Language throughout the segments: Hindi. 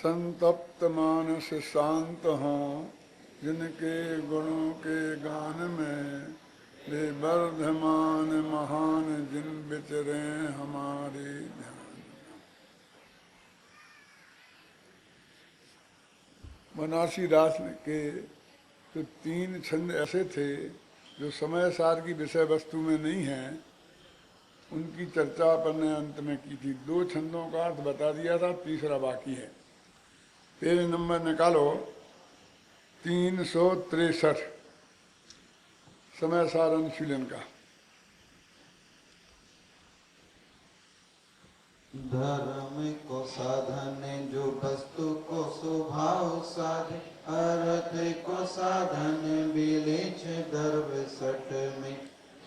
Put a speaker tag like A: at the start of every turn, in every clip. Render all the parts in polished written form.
A: संतप्त मानस शांत हों, जिनके गुणों के गान में वे वर्धमान महान जिन विचरे हमारे ध्यान। बनारसी दास के तो 3 छंद ऐसे थे जो समय सार की विषय वस्तु में नहीं है, उनकी चर्चा अपन ने अंत में की थी। 2 छंदों का अर्थ बता दिया था, तीसरा बाकी है। पेज नंबर निकालो 363, समय सार अनुशीलन का।
B: धर्म को साधन जो वस्तु को स्वभाव साधे, अर्थ को साधन बिलेच द्रव सट में,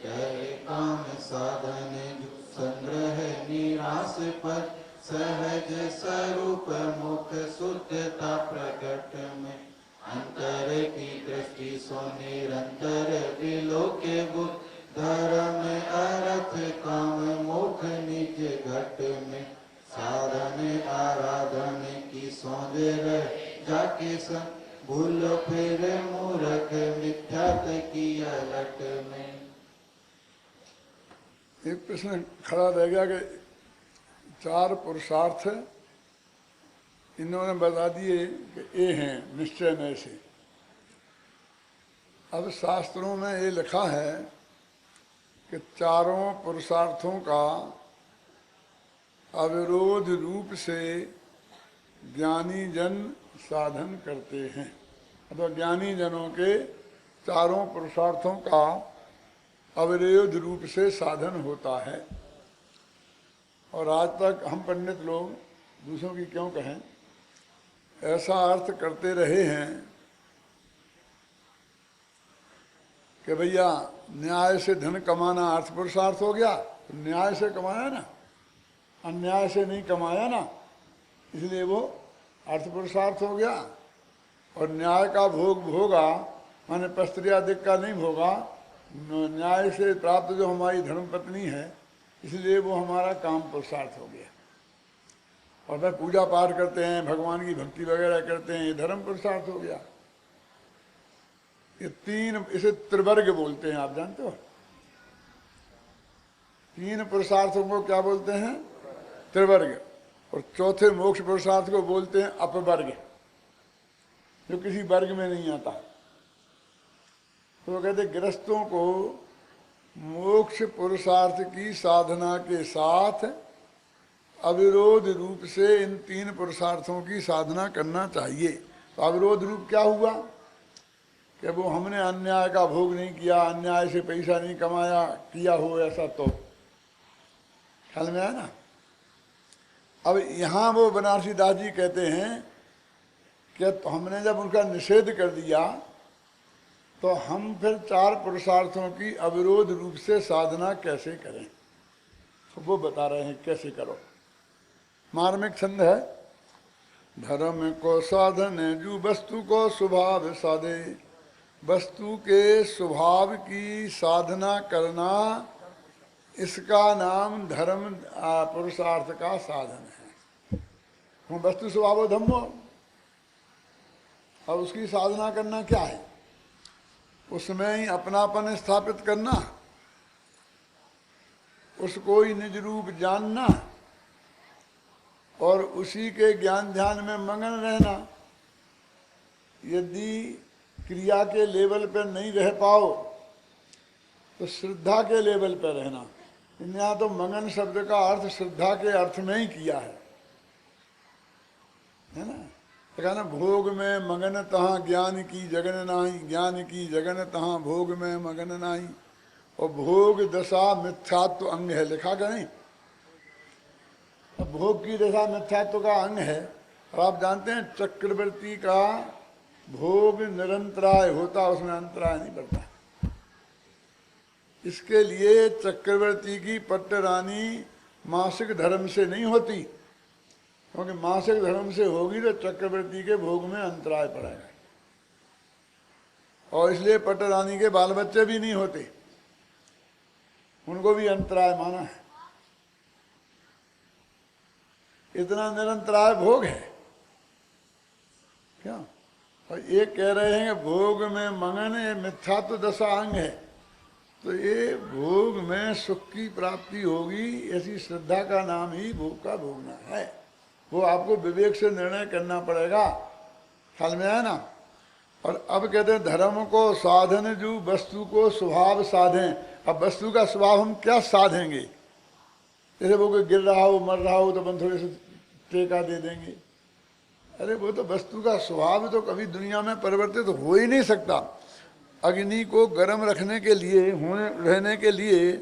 B: करे काम साधन जो संग्रह निराश पर, सहज स्वरूप मुख शुद्धता प्रकट में, अंतर की दृष्टि सो निरंतर विलोके बुद्ध, धर्म अर्थ काम मोक्ष निज घट में, साधन आराधन की सौंज रह जाके संग, भूल फिर मूर्ख मिथ्यात की अलट में।
A: एक प्रश्न खड़ा रह गया कि 4 पुरुषार्थ इन्होंने बता दिए कि ये हैं निश्चय में से। अब शास्त्रों में ये लिखा है कि चारों पुरुषार्थों का अविरोध रूप से ज्ञानी जन साधन करते हैं। अथवा ज्ञानी जनों के चारों पुरुषार्थों का अविरोध रूप से साधन होता है। और आज तक हम पंडित लोग दूसरों की क्यों कहें, ऐसा अर्थ करते रहे हैं कि भैया न्याय से धन कमाना अर्थ पुरुषार्थ हो गया, तो न्याय से कमाया ना, अन्याय से नहीं कमाया ना, इसलिए वो अर्थ पुरुषार्थ हो गया। और न्याय का भोग भोगा माने पस्त्रियादिक का नहीं भोगा, न्याय से प्राप्त जो हमारी धर्मपत्नी है, इसलिए वो हमारा काम पुरुषार्थ हो गया। और वह पूजा पाठ करते हैं, भगवान की भक्ति वगैरह करते हैं, ये धर्म पुरुषार्थ हो गया। ये 3, इसे त्रिवर्ग बोलते हैं, आप जानते हो। 3 पुरुषार्थों को क्या बोलते हैं? त्रिवर्ग। और चौथे मोक्ष पुरुषार्थ को बोलते हैं अपवर्ग, जो किसी वर्ग में नहीं आता। तो वो कहते गृहस्थों को मोक्ष पुरुषार्थ की साधना के साथ अविरोध रूप से इन 3 पुरुषार्थों की साधना करना चाहिए। तो अविरोध रूप क्या हुआ कि वो हमने अन्याय का भोग नहीं किया, अन्याय से पैसा नहीं कमाया, किया हो ऐसा, तो ख्याल में आया ना। अब यहाँ वो बनारसी दास जी कहते हैं कि तो हमने जब उनका निषेध कर दिया तो हम फिर 4 पुरुषार्थों की अविरोध रूप से साधना कैसे करें, तो वो बता रहे हैं कैसे करो। मार्मिक छंद है। धर्म को साधन जो वस्तु को स्वभाव साधे, वस्तु के स्वभाव की साधना करना, इसका नाम धर्म पुरुषार्थ का साधन है। वस्तु स्वभाव धम्मो, और उसकी साधना करना क्या है? उसमें ही अपनापन स्थापित करना, उसको ही निज रूप जानना, और उसी के ज्ञान ध्यान में मगन रहना। यदि क्रिया के लेवल पर नहीं रह पाओ तो श्रद्धा के लेवल पर रहना। यहाँ तो मगन शब्द का अर्थ श्रद्धा के अर्थ में ही किया है ना। तो कहना भोग में मगन तहाँ ज्ञान की जगन नाही, ज्ञान की जगन तहाँ भोग में मगन नाही। और भोग दशा मिथ्यात्व अंग है, लिखा क्या नहीं। भोग की दशा मिथ्यात्व का अंग है। और आप जानते हैं चक्रवर्ती का भोग निरंतराय होता, उसमें अंतराय नहीं पड़ता। इसके लिए चक्रवर्ती की पट्टरानी मासिक धर्म से नहीं होती, क्योंकि मासिक धर्म से होगी तो चक्रवर्ती के भोग में अंतराय पड़ेगा। और इसलिए पट्टरानी के बाल बच्चे भी नहीं होते, उनको भी अंतराय माना है। इतना निरंतराय भोग है। क्या? और ये कह रहे हैं भोग में मंगन, ये मिथ्या तो दशा अंग है। तो ये भोग में सुख की प्राप्ति होगी, ऐसी श्रद्धा का नाम ही भोग का भोगना है। वो आपको विवेक से निर्णय करना पड़ेगा। ख्याल में आया ना? और अब कहते हैं धर्म को साधन जो वस्तु को स्वभाव साधें। अब वस्तु का स्वभाव हम क्या साधेंगे? जैसे वो कोई गिर रहा हो, मर रहा हो, तो अपन थोड़े से टेका दे देंगे। अरे वो तो वस्तु का स्वभाव तो कभी दुनिया में परिवर्तित तो हो ही नहीं सकता। अग्नि को गर्म रखने के लिए, रहने के लिए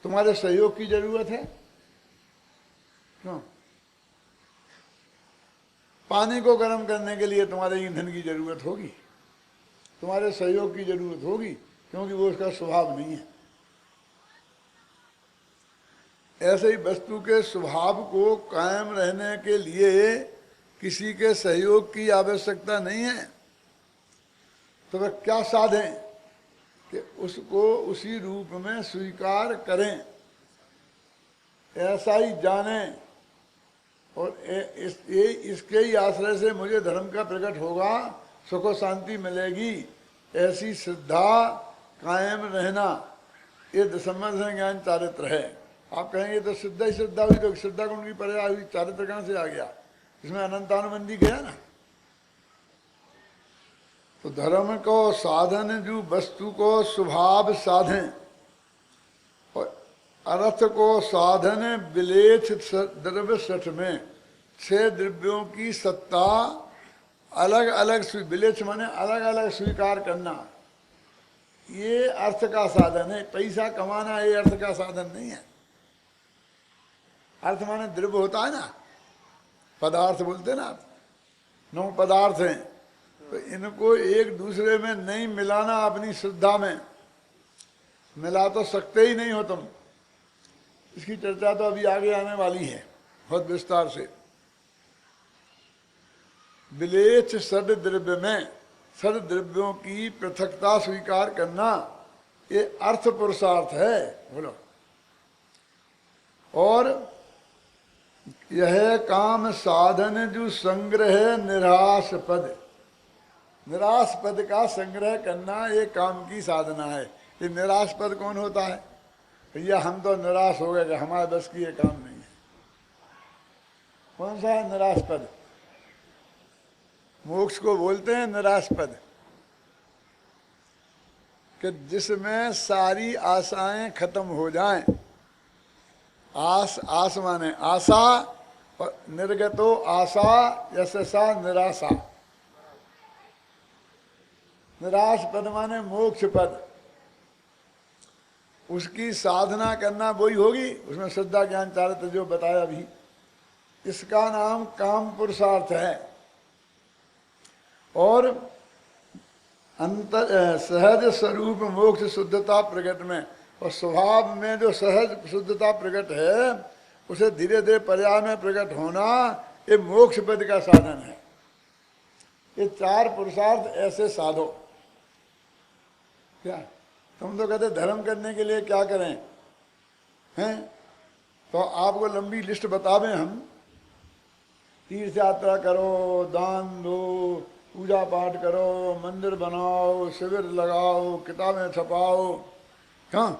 A: तुम्हारे सहयोग की जरूरत है। क्यों? पानी को गर्म करने के लिए तुम्हारे ईंधन की जरूरत होगी, तुम्हारे सहयोग की जरूरत होगी, क्योंकि वो उसका स्वभाव नहीं है। ऐसे ही वस्तु के स्वभाव को कायम रहने के लिए किसी के सहयोग की आवश्यकता नहीं है। तो वह क्या साधें कि उसको उसी रूप में स्वीकार करें, ऐसा ही जानें, और इसके ही आश्रय से मुझे धर्म का प्रकट होगा, सुख और शांति मिलेगी, ऐसी श्रद्धा कायम रहना, ये दशमन ज्ञान चारित्र है। आप कहेंगे तो श्रद्धा ही श्रद्धा हुई, तो श्रद्धा गुण की पर्याय हुई, चारित्र कहाँ से आ गया? इसमें अनंतानुबंधी गया ना। तो धर्म को साधन जो वस्तु को स्वभाव साधें, और अर्थ को साधन विलेच द्रव्य सठ में 6 द्रव्यों की सत्ता अलग अलग, विलेच माने अलग अलग स्वीकार करना, ये अर्थ का साधन है। पैसा कमाना ये अर्थ का साधन नहीं है। अर्थ माने द्रव्य होता है ना, पदार्थ बोलते ना, 9 पदार्थ हैं, तो इनको एक दूसरे में नहीं मिलाना। अपनी श्रद्धा में मिला तो सकते ही नहीं हो तुम। इसकी चर्चा तो अभी आगे आने वाली है बहुत विस्तार से। विलेच सद द्रव्य में सद द्रव्यों की पृथकता स्वीकार करना, ये अर्थ पुरुषार्थ है। बोलो। और यह काम साधन जो संग्रह निराश पद, निराश पद का संग्रह करना ये काम की साधना है। ये निराश पद कौन होता है? भैया हम तो निराश हो गए कि हमारे बस की ये काम नहीं है। कौन सा है निराश पद? मोक्ष को बोलते हैं निराश पद, कि जिसमें सारी आशाएं खत्म हो जाएं। आस माने आशा, और निर्गतो आशा यशसा निराशा। निराश पद माने मोक्ष पद, उसकी साधना करना वही होगी। उसमें श्रद्धा ज्ञान चारित्र जो बताया अभी, इसका नाम काम पुरुषार्थ है। और अंतर सहज स्वरूप मोक्ष शुद्धता प्रकट में, और स्वभाव में जो सहज शुद्धता प्रकट है, उसे धीरे धीरे पर्याय में प्रकट होना, ये मोक्ष पद का साधन है। ये 4 पुरुषार्थ ऐसे साधो। क्या तुम तो कहते धर्म करने के लिए क्या करें हैं? तो आपको लंबी लिस्ट बतावें हम। तीर्थ यात्रा करो, दान दो, पूजा पाठ करो, मंदिर बनाओ, शिविर लगाओ, किताबें छपाओ। हाँ,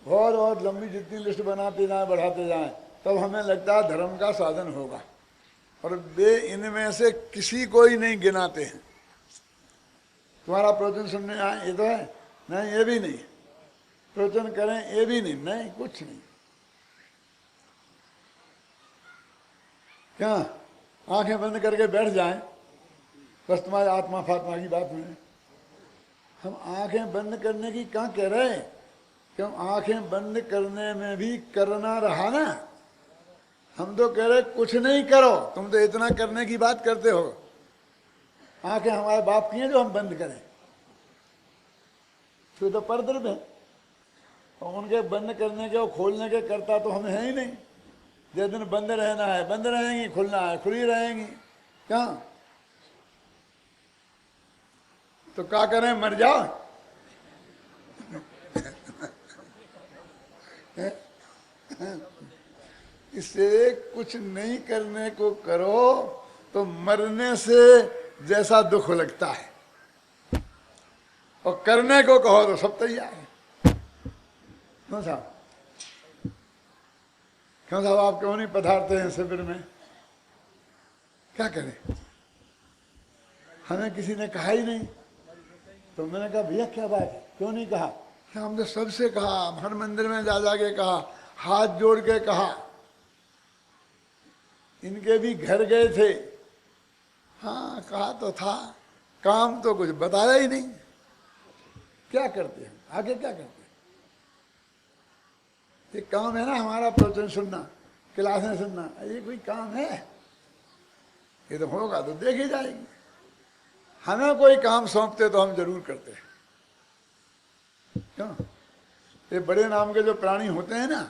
A: बहुत बहुत लंबी जितनी लिस्ट बनाते जाएं, बढ़ाते जाएं, तब हमें लगता है धर्म का साधन होगा। और वे इनमें से किसी को ही नहीं गिनाते हैं। तुम्हारा प्रवचन सुनने आए ये तो है नहीं, ये भी नहीं। प्रवचन करें ये भी नहीं, नहीं कुछ नहीं। क्या आंखें बंद करके बैठ जाएं बस तुम्हारी आत्मा फात्मा की बात में? हम आंखें बंद करने की कहाँ कह रहे हैं? क्यों आंखें बंद करने में भी करना रहा ना। हम तो कह रहे कुछ नहीं करो, तुम तो इतना करने की बात करते हो। आंखें हमारे बाप की हैं जो हम बंद करें, तो तो परद्रव्य है। और उनके बंद करने के और खोलने के करता तो हम है ही नहीं। जिस दिन बंद रहना है बंद रहेंगी, खुलना है खुली रहेंगी। क्या तो क्या करें, मर जाओ? इससे कुछ नहीं करने को करो, तो मरने से जैसा दुख लगता है, और करने को कहो तो सब तैयार है। क्यों साहब, क्यों साहब आप क्यों नहीं पधारते हैं शिविर में? क्या करें, हमें किसी ने कहा ही नहीं। तो मैंने कहा भैया क्या बात है, क्यों नहीं कहा? हमने सबसे कहा, हर मंदिर में जा जाके कहा, हाथ जोड़ के कहा, इनके भी घर गए थे, हाँ कहा तो था, काम तो कुछ बताया ही नहीं। क्या करते हैं आगे, क्या करते हैं? ये काम है ना हमारा, प्रवचन सुनना, क्लासें सुनना, ये कोई काम है? ये तो होगा तो देखी जाएगी। हमें कोई काम सौंपते तो हम जरूर करते हैं। क्यों? ये बड़े नाम के जो प्राणी होते हैं ना,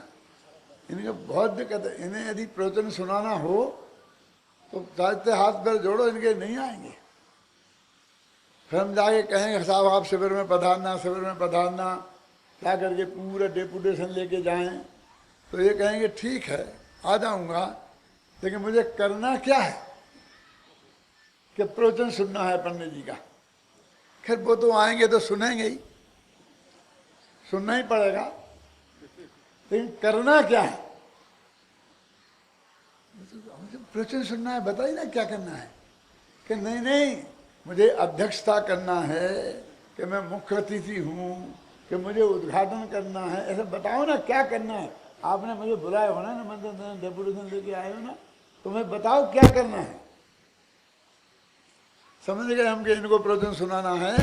A: इनके बहुत दिक्कत है। इन्हें यदि प्रवचन सुनाना हो तो चाहते हाथ पैर जोड़ो, इनके नहीं आएंगे। फिर हम जाके कहेंगे साहब आप शिविर में पधारना, शिविर में पधारना, क्या करके पूरा डेपुटेशन लेके जाएं, तो ये कहेंगे ठीक है आ जाऊंगा, लेकिन मुझे करना क्या है कि प्रवचन सुनना है पंडित जी का। खैर वो तो आएंगे तो सुनेंगे ही, सुनना ही पड़ेगा, लेकिन करना क्या है? प्रवचन सुनना है, बताइए ना क्या करना है? कि नहीं नहीं मुझे अध्यक्षता करना है, कि मैं मुख्य अतिथि हूँ, कि मुझे उद्घाटन करना है, ऐसा बताओ ना क्या करना है। आपने मुझे बुलाया हो ना, मतलब डेपुटेशन लेके आए हो ना, तो मैं बताओ क्या करना है। समझ गए हम कि इनको प्रवचन सुनाना है,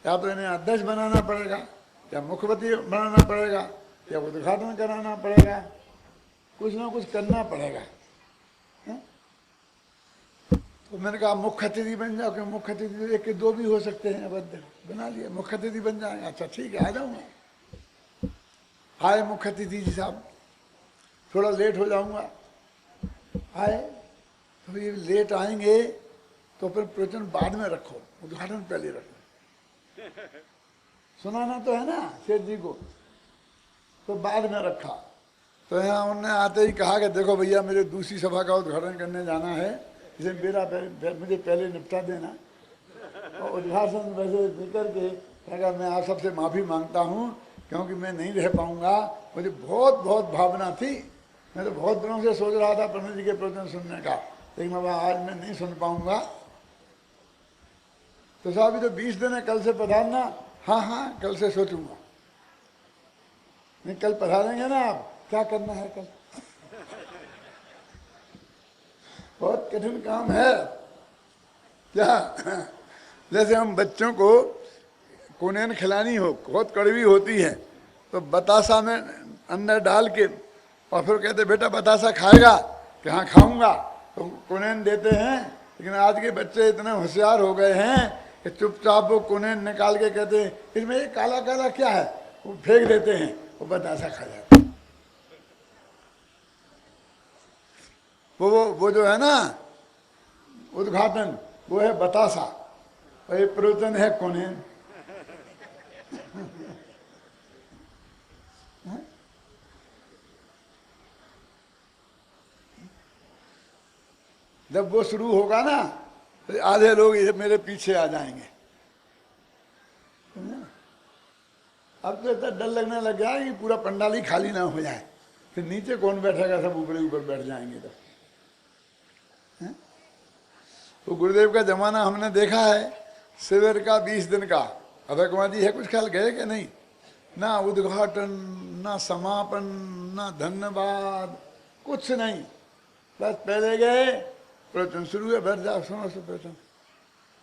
A: या तो इन्हें अध्यक्ष बनाना पड़ेगा, या मुख्यमंत्री बनाना पड़ेगा, या उद्घाटन कराना पड़ेगा, कुछ ना कुछ करना पड़ेगा। तो मैंने कहा मुख्य अतिथि बन जाओ, कि मुख्य अतिथि एक के दो भी हो सकते हैं, अवध बना लिया, मुख्य अतिथि बन जाएंगे। अच्छा ठीक है आ जाऊंगा। आए मुख्य अतिथि जी साहब, थोड़ा लेट हो जाऊंगा, आए तो ये लेट आएंगे तो फिर प्रवचन बाद में रखो, उद्घाटन पहले रखो। सुनाना तो है ना सेठ जी को, तो बाद में रखा। तो यहाँ उन्होंने आते ही कहा कि देखो भैया मेरे दूसरी सभा का उद्घाटन करने जाना है, इसे मेरा मुझे पहले निपटा देना। और उद्घाटन वैसे निकल के कहा मैं आप सबसे माफ़ी मांगता हूँ, क्योंकि मैं नहीं रह पाऊँगा, मुझे बहुत बहुत भावना थी, मैं तो बहुत दिनों से सोच रहा था पंडित जी के प्रवचन सुनने का, लेकिन अब आज मैं नहीं सुन पाऊँगा। तो साहब तो 20 दिन है, कल से पधारना। हाँ हाँ कल से सोचूंगा। नहीं कल पधारेंगे ना आप, क्या करना है कल? बहुत कठिन काम है क्या? जैसे हम बच्चों को कुनेन खिलानी हो, बहुत कड़वी होती है, तो बतासा में अंदर डाल के और फिर कहते बेटा बतासा खाएगा, कि हाँ खाऊंगा, तो कुनेन देते हैं। लेकिन आज के बच्चे इतने होशियार हो गए हैं कि चुपचाप वो कुनेन निकाल के कहते हैं इसमें ये काला काला क्या है, वो फेंक देते हैं, वो बतासा खा जाते हैं। वो जो है ना उद्घाटन, वो है बतासा, और ये प्रवचन है कुनेन। जब वो शुरू होगा ना तो आधे लोग मेरे पीछे आ जाएंगे। अब तो इतना डर लगने लग गया कि पूरा पंडाल ही खाली ना हो जाए, फिर नीचे कौन बैठेगा, सब ऊपर ऊपर बैठ जाएंगे। तो गुरुदेव का जमाना हमने देखा है, शिविर का 20 दिन का। अभय कुमार जी है कुछ ख्याल गए कि नहीं? ना उद्घाटन, ना समापन, ना धन्यवाद, कुछ नहीं, बस पहले गए प्रवचन शुरू है, बैठ जाओ सुनो से प्रवचन।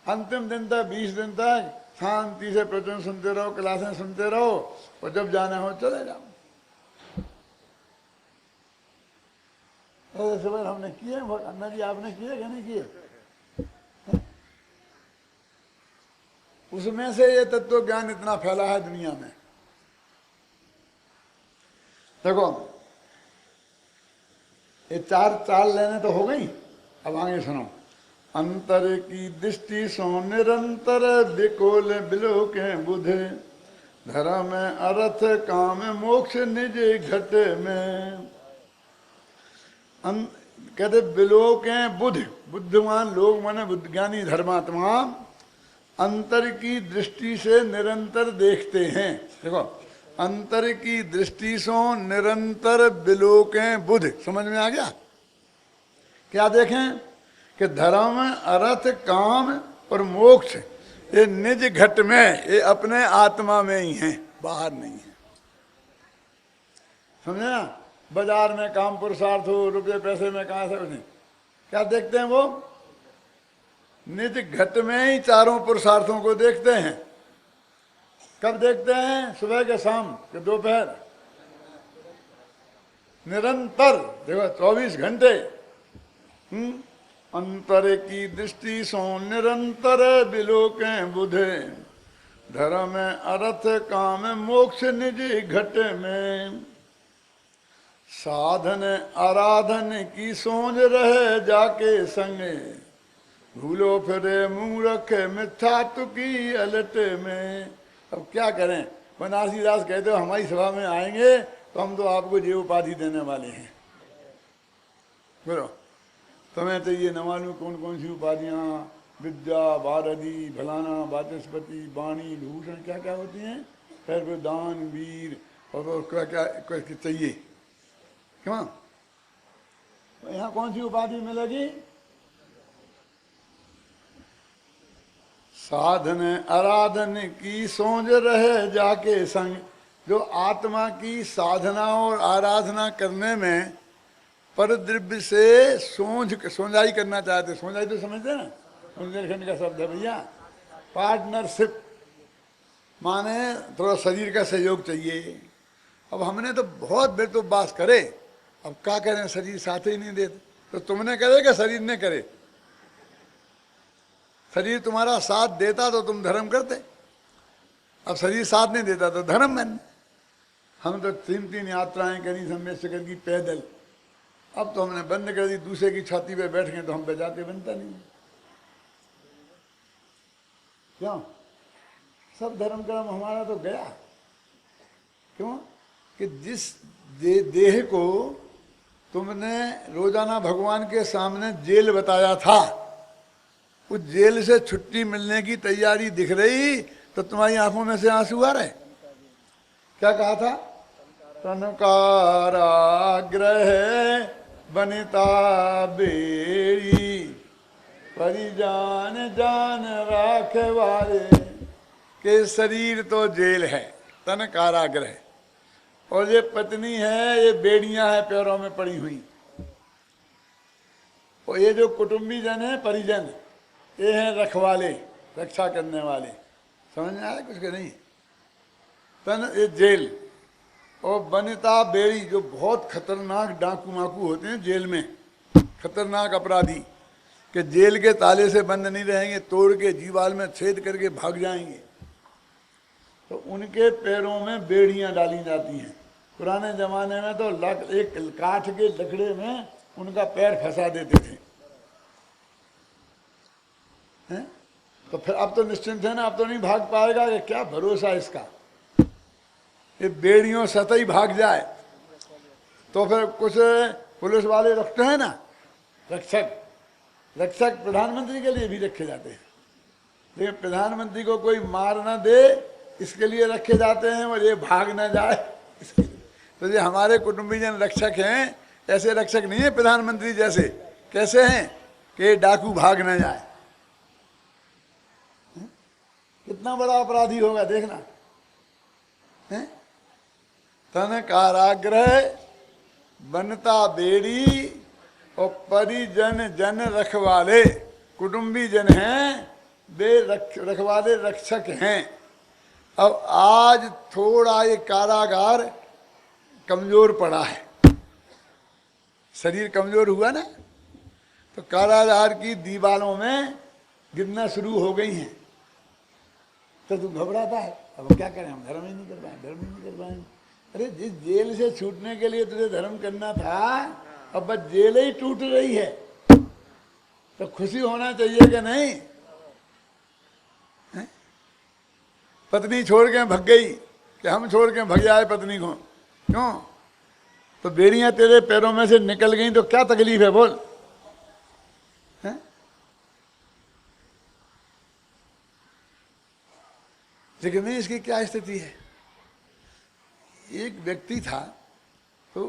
A: अंतिम दिन तक 20 दिन तक शांति से प्रवचन सुनते रहो, क्लासें सुनते रहो, और जब जाना हो चले जाओ। ऐसे शिविर हमने किए, अन्ना जी आपने किए कि नहीं किए? उसमें से ये तत्व ज्ञान इतना फैला है दुनिया में। देखो ये चार लेने तो हो गई, अब आगे सुनो। अंतर की दृष्टि सो निरंतर बिकोल बिलो के बुधे, धर्म अर्थ काम मोक्ष निज घट में। कहते विलोकें बुद्ध, बुद्धिमान लोग माने बुद्धिज्ञानी धर्मात्मा अंतर की दृष्टि से निरंतर देखते हैं। देखो, अंतर की दृष्टि से निरंतर विलोकें बुद्ध, समझ में आ गया? क्या देखें कि धर्म अर्थ काम और मोक्ष ये निज घट में, ये अपने आत्मा में ही हैं, बाहर नहीं है। समझे ना? बाजार में काम पुरुषार्थ हो, रुपये पैसे में कहाँ से नहीं, क्या देखते हैं वो? निज घट में ही चारों पुरुषार्थों को देखते हैं। कब देखते हैं? सुबह के शाम के दोपहर, निरंतर। देखो 24 घंटे। अंतर की दृष्टि सो निरंतर विलोकें बुधे, धर्म अर्थ काम मोक्ष निज घट में, साधन आराधन की सोच रहे जाके संगे, भूलो फिरे मूर्ख मिथ्या की अलट में। अब क्या करें? बनारसी दास कहते हो हमारी सभा में आएंगे तो हम तो आपको ये उपाधि देने वाले हैं। बोलो, तुम्हें तो ये न मालूम कौन कौन सी उपाधियाँ, विद्या, भारती, फलाना, वाचस्पति, वाणी, भूषण, क्या क्या होती हैं, फिर दान, वीर और क्या क्या चाहिए। क्यों? यहाँ कौन सी उपाधि मिलेगी? साधन आराधन की सोच रहे जाके संग। जो आत्मा की साधना और आराधना करने में पर द्रव्य से सोंजाई करना चाहते, सोंजाई तो समझते ना, बुंदेलखंड का शब्द है भैया। पार्टनरशिप माने थोड़ा शरीर का सहयोग चाहिए। अब हमने तो बहुत बेर तो बात करे, अब क्या करें, शरीर साथ ही नहीं देते। तो तुमने करे कि शरीर ने करे? शरीर तुम्हारा साथ देता तो तुम धर्म करते, अब शरीर साथ नहीं देता तो धर्म बन। हम तो 3 यात्राएं करी समय से की पैदल, अब तो हमने बंद कर दी। दूसरे की छाती पे बैठ गए तो हम पे जाते बनता नहीं। क्यों? सब धर्म कर्म हमारा तो गया। क्यों? कि जिस देह को तुमने रोजाना भगवान के सामने जेल बताया था, उस जेल से छुट्टी मिलने की तैयारी दिख रही तो तुम्हारी आंखों में से आंसू आ रहे। क्या कहा था? तन कारागृह बनिता बेड़ी, परिजान जान राखे वाले। के शरीर तो जेल है, तन कारागृह, और ये पत्नी है, ये बेड़ियां हैं पैरों में पड़ी हुई। और ये जो कुटुंबी जन है, परिजन, ये हैं रखवाले, रक्षा करने वाले। समझ में आया कुछ के नहीं? तन ये जेल, और बनिता बेड़ी, जो बहुत खतरनाक डाकू माकू होते हैं जेल में, खतरनाक अपराधी, कि जेल के ताले से बंद नहीं रहेंगे, तोड़ के जीवाल में छेद करके भाग जाएंगे, तो उनके पैरों में बेड़ियां डाली जाती हैं। पुराने जमाने में तो एक काठ के लकड़े में उनका पैर फंसा देते थे। हैं? तो फिर अब तो निश्चिंत है ना, अब तो नहीं भाग पाएगा। कि क्या भरोसा इसका, ये बेड़ियों सतही भाग जाए तो फिर कुछ पुलिस वाले रखते हैं ना, रक्षक। रक्षक प्रधानमंत्री के लिए भी रखे जाते हैं, लेकिन प्रधानमंत्री को कोई मार ना दे इसके लिए रखे जाते हैं, और ये भाग ना जाए इसके लिए। तो ये हमारे कुटुंबीजन रक्षक हैं, ऐसे रक्षक नहीं है प्रधानमंत्री जैसे। कैसे हैं? कि डाकू भाग ना जाए। कितना बड़ा अपराधी होगा देखना है? तन कारागृह बनता बेड़ी, और परिजन जन रखवाले, कुटुंबी जन हैं, वे रखवाले रक्षक हैं। अब आज थोड़ा ये कारागार कमजोर पड़ा है, शरीर कमजोर हुआ ना, तो कारागार की दीवारों में गिरना शुरू हो गई हैं। तो तू घबराता है, अब क्या करें, हम धर्म ही नहीं कर पाए, धर्म ही नहीं कर पाए। अरे जिस जेल से छूटने के लिए तुझे धर्म करना था, अब बस जेल ही टूट रही है, तो खुशी होना चाहिए कि नहीं? है? पत्नी छोड़ के भग गई, कि हम छोड़ के भग जाए पत्नी को। क्यों? तो बेड़ियां तेरे पैरों में से निकल गई तो क्या तकलीफ है बोल? हैं? लेकिन नहीं, इसकी क्या स्थिति है? एक व्यक्ति था तो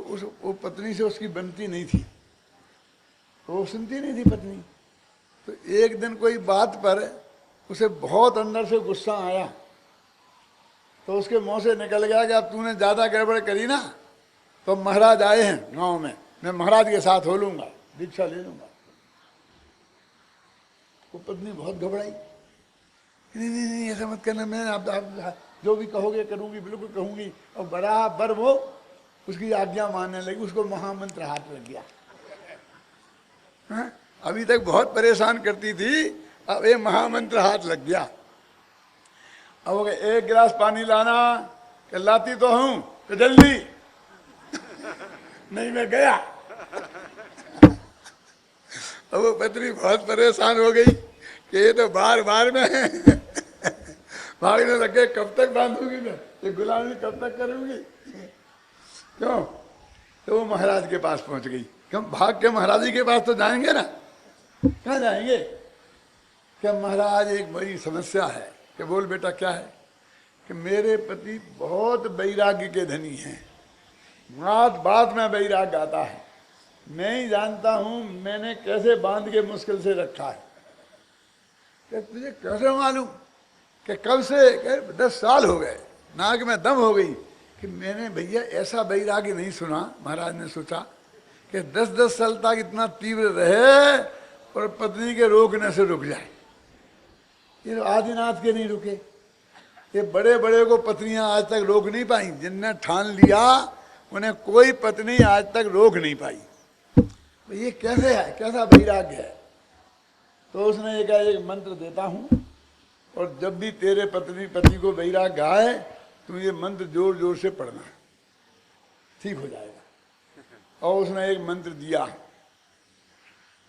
A: वो पत्नी से उसकी बनती नहीं थी, तो वो सुनती नहीं थी पत्नी। तो एक दिन कोई बात पर उसे बहुत अंदर से गुस्सा आया, तो उसके मुंह से निकल गया कि अब तूने ज्यादा गड़बड़ करी ना तो महाराज आए हैं गांव में, मैं महाराज के साथ हो लूंगा, दीक्षा ले लूंगा। वो पत्नी बहुत घबराई, नहीं नहीं नहीं ऐसा मत करना, मैं आप जो भी कहोगे करूंगी, बिल्कुल कहूंगी। और बराबर वो उसकी आज्ञा मानने लगी, उसको महामंत्र हाथ लग गया। अभी तक बहुत परेशान करती थी, अब ये महामंत्र हाथ लग गया। अब वो कहे, एक गिलास पानी लाना, कि लाती तो हूं, तो जल्दी नहीं मैं गया। अब वो पत्नी बहुत परेशान हो गई कि ये तो बार बार में भागने लगे, कब तक बांधूंगी मैं ये गुलामी, कब तक करूंगी? क्यों? तो वो महाराज के पास पहुंच गई। क्यों? भाग के महाराज जी के पास तो जाएंगे ना, कहाँ जाएंगे? क्या महाराज एक बड़ी समस्या है। कि बोल बेटा क्या है? कि मेरे पति बहुत वैराग्य के धनी हैं, बात बात में वैराग्य आता है, मैं ही जानता हूं मैंने कैसे बांध के मुश्किल से रखा है। कि तुझे कैसे मालूम? कि कब से? 10 साल हो गए, नाक में दम हो गई कि मैंने भैया ऐसा वैराग्य नहीं सुना। महाराज ने सोचा कि 10-10 साल तक इतना तीव्र रहे और पत्नी के रोकने से रुक जाए। ये तो आदिनाथ के नहीं रुके, ये बड़े बड़े को पत्नियां आज तक रोक नहीं पाई। जिनने ठान लिया उन्हें कोई पत्नी आज तक रोक नहीं पाई। तो ये कैसे है, कैसा वैराग्य है? तो उसने ये कहा, एक मंत्र देता हूं और जब भी तेरे पति को वैराग्य आए तुम ये मंत्र जोर जोर से पढ़ना, ठीक हो जाएगा। और उसने एक मंत्र दिया,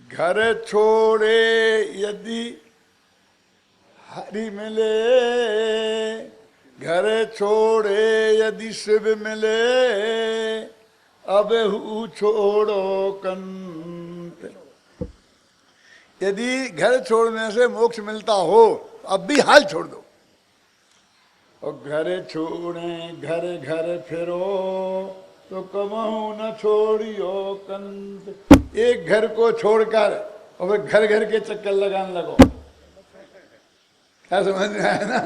A: घर छोड़े यदि हरि मिले, घर छोड़े यदि शिव मिले, अब हु छोड़ो कंत। यदि घर छोड़ने से मोक्ष मिलता हो तो अब भी हाल छोड़ दो। और घर छोड़े घर घर फिरो तो कमहु न छोड़ियो कंत। एक घर को छोड़कर और फिर घर घर के चक्कर लगाने लगो। क्या समझ में आया ना?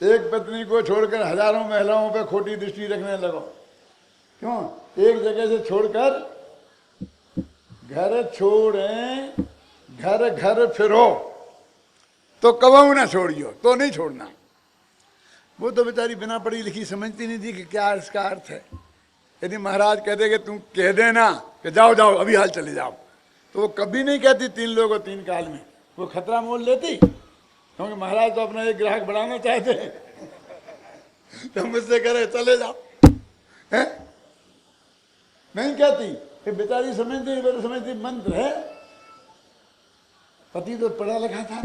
A: एक पत्नी को छोड़कर हजारों महिलाओं पे खोटी दृष्टि रखने लगो। क्यों? एक जगह से छोड़कर घर छोड़े घर घर फिरो तो कबहू ना छोड़ियो, तो नहीं छोड़ना। वो तो बेचारी बिना पढ़ी लिखी समझती नहीं थी कि क्या इसका अर्थ है। यदि महाराज कहते कि तुम कह देना कि जाओ जाओ अभी हाल चले जाओ, तो वो कभी नहीं कहती 3 लोग और 3 काल में, वो खतरा मोल लेती। क्योंकि महाराज तो अपना एक ग्राहक बढ़ाना चाहते हैं, तो मुझसे करे चले जाओ, है? नहीं कहती कि बेचारी समझती मंत्र है। पति तो पढ़ा लिखा था,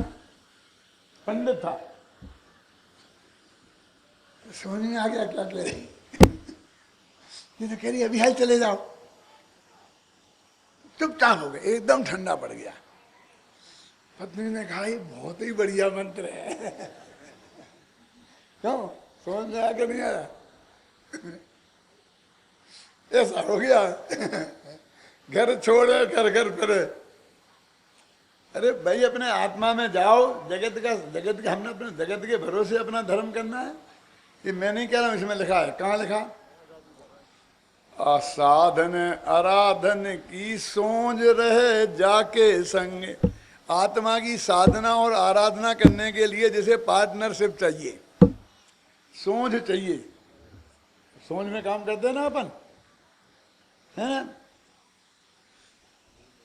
A: पंडित था, समझ में आ गया क्या कह रही। ये तो कह रही अभी हाल चले जाओ। चुपचाप हो गए, एकदम ठंडा पड़ गया। पत्नी ने कहा ये बहुत ही बढ़िया मंत्र है। क्यों? समझ में आया कि नहीं आया? ऐसा हो गया। घर छोड़े घर घर फिरे। अरे भाई अपने आत्मा में जाओ, जगत का हमने अपने जगत के भरोसे अपना धर्म करना है। ये मैं नहीं कह रहा हूं, इसमें लिखा है। कहाँ लिखा? असाधन आराधन की सोच रहे जाके संग। आत्मा की साधना और आराधना करने के लिए जैसे पार्टनरशिप चाहिए, सोच चाहिए। सोच में काम करते हैं ना अपन, है?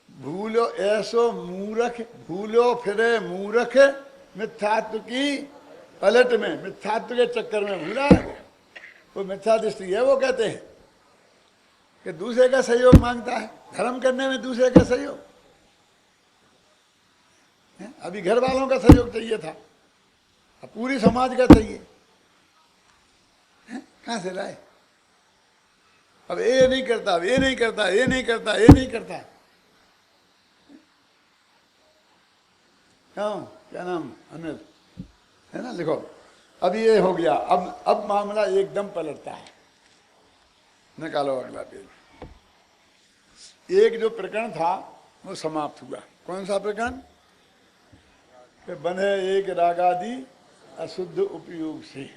A: भूलो ऐसो मूर्ख, भूलो फिरे मूर्ख मिथ्यात्व की पलट में, मिथ्यात्व के चक्कर में भूला है वो मिथ्या दृष्टि है। वो कहते हैं कि दूसरे का सहयोग मांगता है धर्म करने में, दूसरे का सहयोग। अभी घर वालों का सहयोग चाहिए था, अब पूरी समाज का चाहिए। कहां से लाए? अब ये नहीं करता, अब ये नहीं करता, ये नहीं करता, ये नहीं करता। क्यों? क्या नाम? अनिल है ना, लिखो। अब ये हो गया, अब मामला एकदम पलटता है। निकालो अगला पेज। एक जो प्रकरण था वो समाप्त हुआ। कौन सा प्रकरण? कि बंधे एक रागादि अशुद्ध उपयोग से।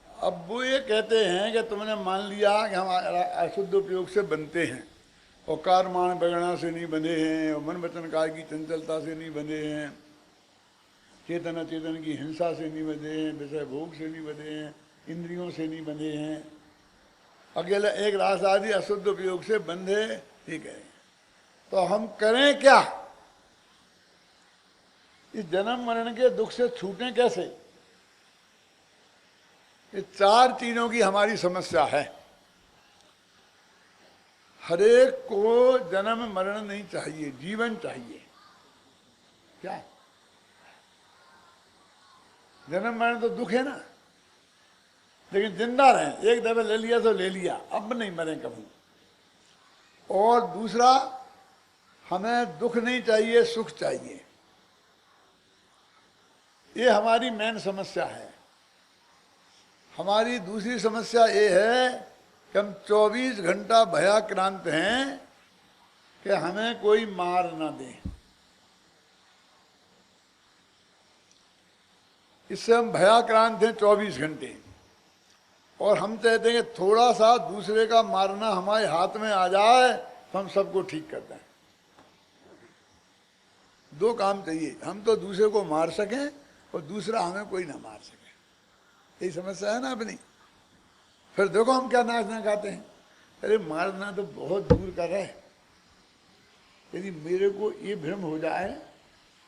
A: अब वो ये कहते हैं कि तुमने मान लिया कि हम अशुद्ध उपयोग से बनते हैं, और कारमान बगड़ा से नहीं बंधे हैं, और मन वचन काय की चंचलता से नहीं बंधे हैं, चेतन अचेतन की हिंसा से नहीं बंधे हैं, विषय भोग से नहीं बंधे हैं, इंद्रियों से नहीं बंधे हैं, अकेले एक रास आदि अशुद्ध उपयोग से बंधे। ठीक है, तो हम करें क्या? इस जन्म मरण के दुख से छूटें कैसे? ये चार चीजों की हमारी समस्या है। हरेक को जन्म मरण नहीं चाहिए, जीवन चाहिए। क्या? जन्म मरण तो दुख है ना, लेकिन जिंदा रहें। एक दफे ले लिया तो ले लिया, अब नहीं मरें कभी। और दूसरा, हमें दुख नहीं चाहिए, सुख चाहिए। ये हमारी मेन समस्या है। हमारी दूसरी समस्या ये है कि हम 24 घंटा भयाक्रांत हैं कि हमें कोई मार ना दे। इससे हम भयाक्रांत हैं 24 घंटे, और हम चाहते हैं कि थोड़ा सा दूसरे का मारना हमारे हाथ में आ जाए तो हम सबको ठीक कर दें। दो काम चाहिए, हम तो दूसरे को मार सकें और दूसरा हमें कोई ना मार सके। यही समस्या है ना अपनी। फिर देखो हम क्या नाचना गाते हैं। अरे मारना तो बहुत दूर का रहे, यदि मेरे को ये भ्रम हो जाए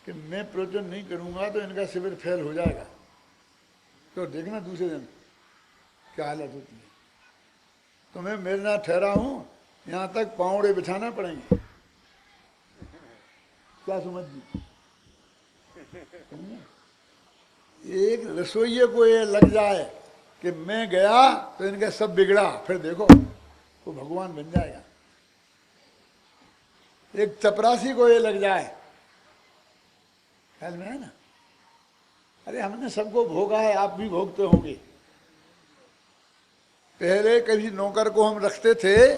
A: कि मैं प्रवचन नहीं करूंगा तो इनका शिविर फेल हो जाएगा, तो देखना दूसरे दिन क्या हालत होती है। तो मैं मेरे ना ठहरा हूं, यहां तक पावड़े बिछाना पड़ेंगे। क्या समझ ली? एक रसोइये को ये लग जाए कि मैं गया तो इनका सब बिगड़ा, फिर देखो वो भगवान बन जाएगा। एक चपरासी को ये लग जाए, ख्याल में है ना? अरे हमने सबको भोगा है, आप भी भोगते होंगे। पहले कभी नौकर को हम रखते थे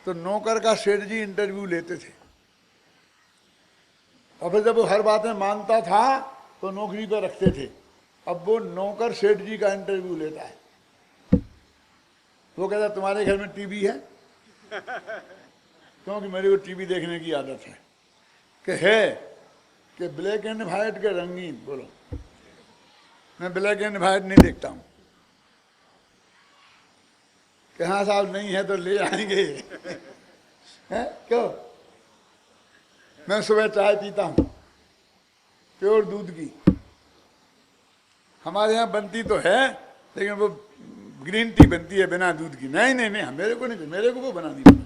A: तो नौकर का सेठ जी इंटरव्यू लेते थे, और फिर जब वो हर बात में मानता था तो नौकरी पर रखते थे। अब वो नौकर सेठ जी का इंटरव्यू लेता है। वो कहता तुम्हारे घर में टीवी है? क्योंकि मेरे को टीवी देखने की आदत है। कि ब्लैक एंड व्हाइट के रंगीन? बोलो, मैं ब्लैक एंड व्हाइट नहीं देखता हूं। कि हाँ साहब नहीं है तो ले आएंगे। है क्यों? मैं सुबह चाय पीता हूं प्योर दूध की। हमारे यहाँ बनती तो है, लेकिन वो ग्रीन टी बनती है बिना दूध की। नहीं नहीं नहीं, मेरे को नहीं, मेरे को वो बनानी पड़े।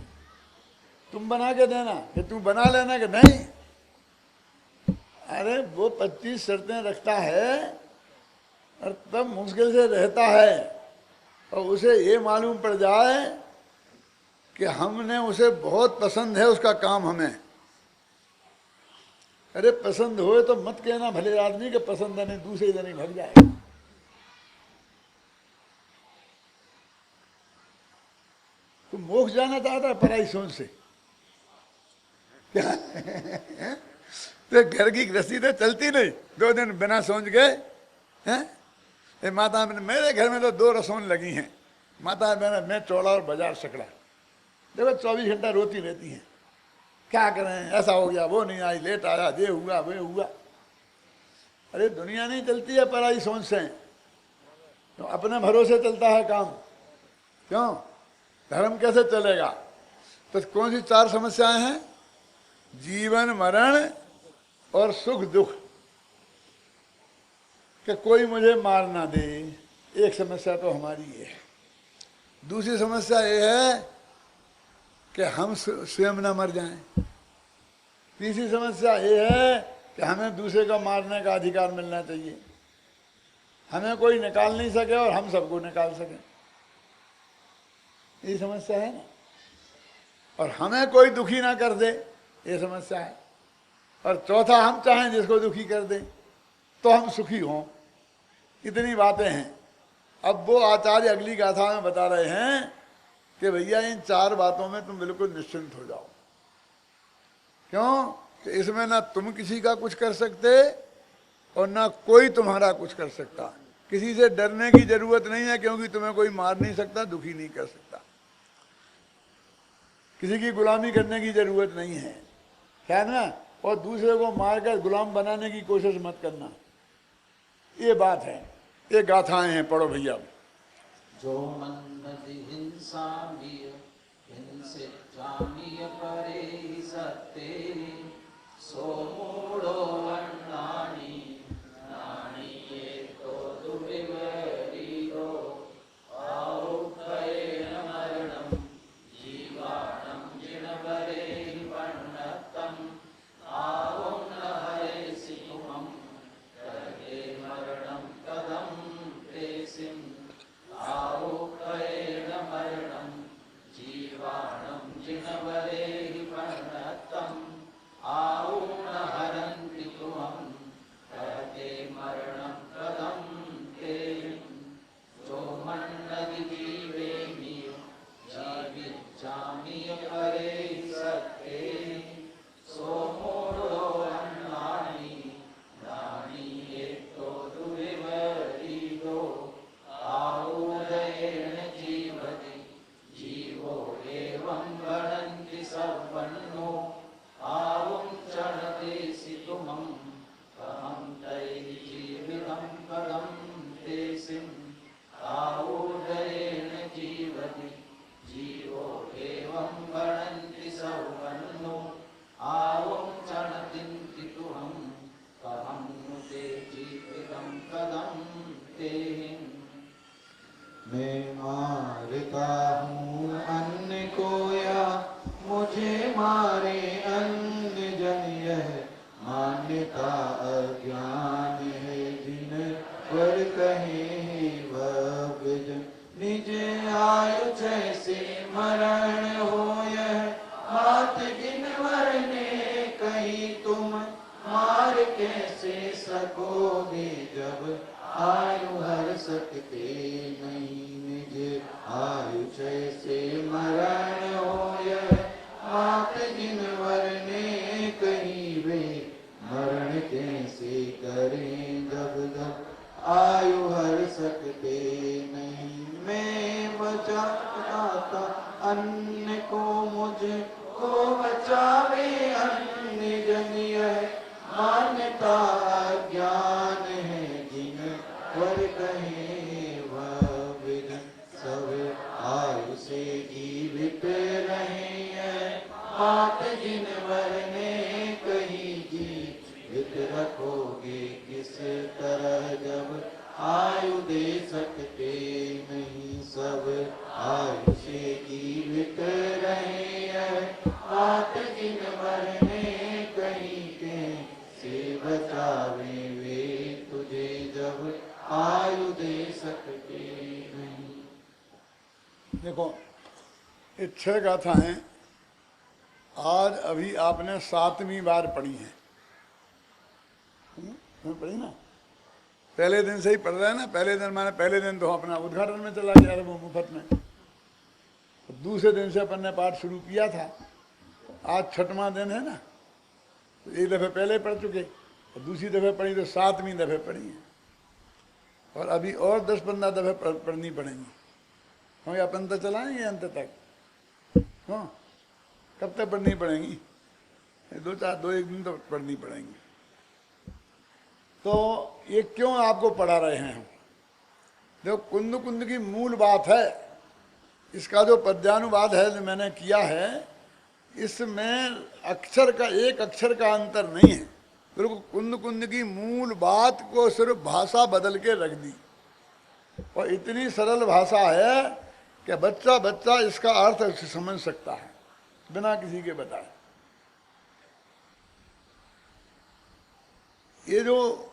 A: तुम बना के देना कि तू बना लेना कि नहीं। अरे वो 25 शर्तें रखता है और तब मुश्किल से रहता है, और उसे ये मालूम पड़ जाए कि हमने उसे बहुत पसंद है, उसका काम हमें। अरे पसंद होए तो मत कहना भले आदमी के पसंद नहीं, दूसरे दिन ही भाग जाएगा। तू मोक्ष जाना चाहता है पराई सोच से? क्या? तो घर की गृहस्थी तो चलती नहीं, 2 दिन बिना सोच गए हैं। माता मेरे घर में तो 2 रसोई लगी हैं। माता मैं चौड़ा और बाजार सकड़ा। देखो 24 घंटा रोती रहती हैं। क्या करें, ऐसा हो गया, वो नहीं आई, लेट आया, ये हुआ वो हुआ। अरे दुनिया नहीं चलती है पराई सोच से, तो अपने भरोसे चलता है काम। क्यों? धर्म कैसे चलेगा? तो कौन सी 4 समस्याएं हैं? जीवन मरण और सुख दुख। कि कोई मुझे मार ना दे, एक समस्या तो हमारी है। दूसरी समस्या ये है कि हम स्वयं ना मर जाएं। तीसरी समस्या ये है कि हमें दूसरे का मारने का अधिकार मिलना चाहिए। हमें कोई निकाल नहीं सके और हम सबको निकाल सकें। ये समस्या है ना। और हमें कोई दुखी ना कर दे, ये समस्या है। और चौथा, हम चाहें जिसको दुखी कर दें तो हम सुखी हों। इतनी बातें हैं। अब वो आचार्य अगली गाथा में बता रहे हैं कि भैया इन 4 बातों में तुम बिल्कुल निश्चिंत हो जाओ। क्यों? कि इसमें ना तुम किसी का कुछ कर सकते और ना कोई तुम्हारा कुछ कर सकता। किसी से डरने की जरूरत नहीं है, क्योंकि तुम्हें कोई मार नहीं सकता, दुखी नहीं कर सकता। किसी की गुलामी करने की जरूरत नहीं है, क्या ना। और दूसरे को मारकर गुलाम बनाने की कोशिश मत करना। ये बात है। ये गाथाएं हैं, पढ़ो भैया।
B: जो मन नदि हिंसा मिय हिंसे जामिय परे ही सत्ते सो मूढ़ो अन्नानी नानी ये तो दुर्विवरीरो आओ भये न मरणम जीवाणम जिन भरे वर्णतम आओ न हरे सिंहम करके मरणम कदम ते सिंह आओ करेण मरणं जीवाणं जिनवरे वर्णतम् आओ न हरन्ति तुमं कहते मरणं कदं ते जो मन्नदि जीवेमिय जीविज्जामिय परे सत्ते सो मूढ़ो अन्नानि नानि एतो दुर्विवरीदो आउदयेन जीवति जीवो एवं गणन्ति सर्वन्नो आहुं चणते सितुमं कहं तैः जीवितं पदं ते सिं आउदयेन जीवति जीवो एवं गणन्ति सर्वन्नो आहुं चणतिं तितुहं कहं नु ते जीवितं पदं ते मैं मारता हूँ अन्य को या मुझे मारे अन्य जन, यह मान्यता अज्ञान है जिन पर कहे भव्य जन। निज आयु जैसे मरण हो यह मात जिन मरने कहीं तुम मार कैसे सकोगे जब आयु हर सकते नहीं। निज आयु जैसे मरण हो यह मात जिन वरने कहीं वे मरण कैसे करें जब जब आयु हर सकते नहीं। मैं बचाता अन्य को मुझको बचावे अन्य जन, यह मान्यता ज्ञान है जिन वर कहे भव्य जन। सब आयु से जीवित रहे मात जिन वरने कहीं जीवित रखोगे किस तरह जब आयु दे सकते नहीं। सब आयु से जीवित रहे मात जिन वरने कहीं के से बचावे वे तुझे जब आयु दे सकते नहीं।
A: देखो, ये 6 गाथाएं आज अभी आपने 7वीं बार पढ़ी है। पढ़ी ना? पहले दिन से ही पढ़ रहे हैं ना। पहले दिन माने पहले दिन तो अपना उद्घाटन में चला गया था, वो मुफ्त में। तो दूसरे दिन से अपन ने पाठ शुरू किया था। आज 6वां दिन है ना, तो एक दफ़े पहले पढ़ चुके और दूसरी दफ़े पढ़ी तो 7वीं दफ़े पढ़ी है। और अभी और 10-15 दफ़े पढ़नी पड़ेंगी, क्योंकि अपन तो चलाएंगे अंत तक। हाँ, कब तक पढ़नी पड़ेंगी? 2-1 दिन तो पढ़नी पड़ेंगी। तो ये क्यों आपको पढ़ा रहे हैं हम? देखो, कुंद कुंद की मूल बात है, इसका जो पद्यानुवाद है जो मैंने किया है, इसमें अक्षर का एक अक्षर का अंतर नहीं है। बिल्कुल कुंद कुंद की मूल बात को सिर्फ भाषा बदल के रख दी, और इतनी सरल भाषा है कि बच्चा बच्चा इसका अर्थ समझ सकता है बिना किसी के बताए। ये जो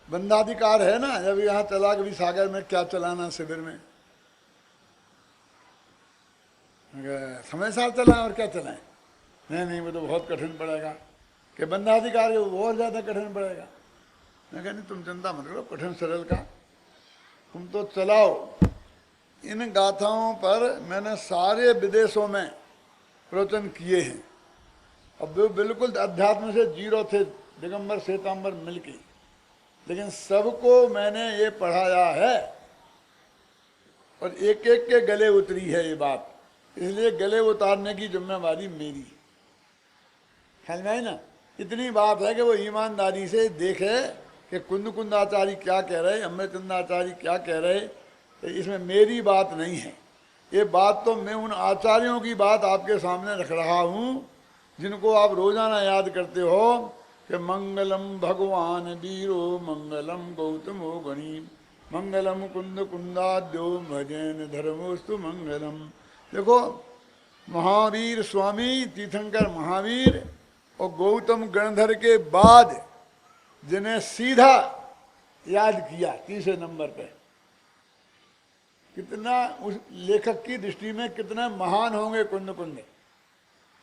A: बंधाधिकार है ना, जब यहाँ चला कभी सागर में क्या चलाना शिविर में, समय साथ चलाएं और क्या चलाएं? नहीं वो तो बहुत कठिन पड़ेगा। कि बंधाधिकार वो बहुत ज़्यादा कठिन पड़ेगा। मैं कहा नहीं तुम चिंता मत करो कठिन सरल का, तुम तो चलाओ। इन गाथाओं पर मैंने सारे विदेशों में प्रवचन किए हैं। अब वो बिल्कुल अध्यात्म से जीरो थे, दिगंबर श्वेतांबर मिलके, लेकिन सबको मैंने ये पढ़ाया है और एक एक के गले उतरी है ये बात। इसलिए गले उतारने की जिम्मेवारी मेरी। ख्याल में आई ना? इतनी बात है कि वो ईमानदारी से देखे कि कुंद कुंदाचार्य क्या कह रहे, अमृतचंदाचार्य क्या कह रहे। तो इसमें मेरी बात नहीं है। ये बात तो मैं उन आचार्यों की बात आपके सामने रख रहा हूँ जिनको आप रोजाना याद करते हो कि मंगलम भगवान वीरो मंगलम गौतमो गणी मंगलम कुंद कुंदाद्यो भजन धर्मोस्तु मंगलम। देखो महावीर स्वामी तीर्थंकर महावीर और गौतम गणधर के बाद जिन्हें सीधा याद किया तीसरे नंबर पे, कितना उस लेखक की दृष्टि में कितने महान होंगे कुंद कुंद।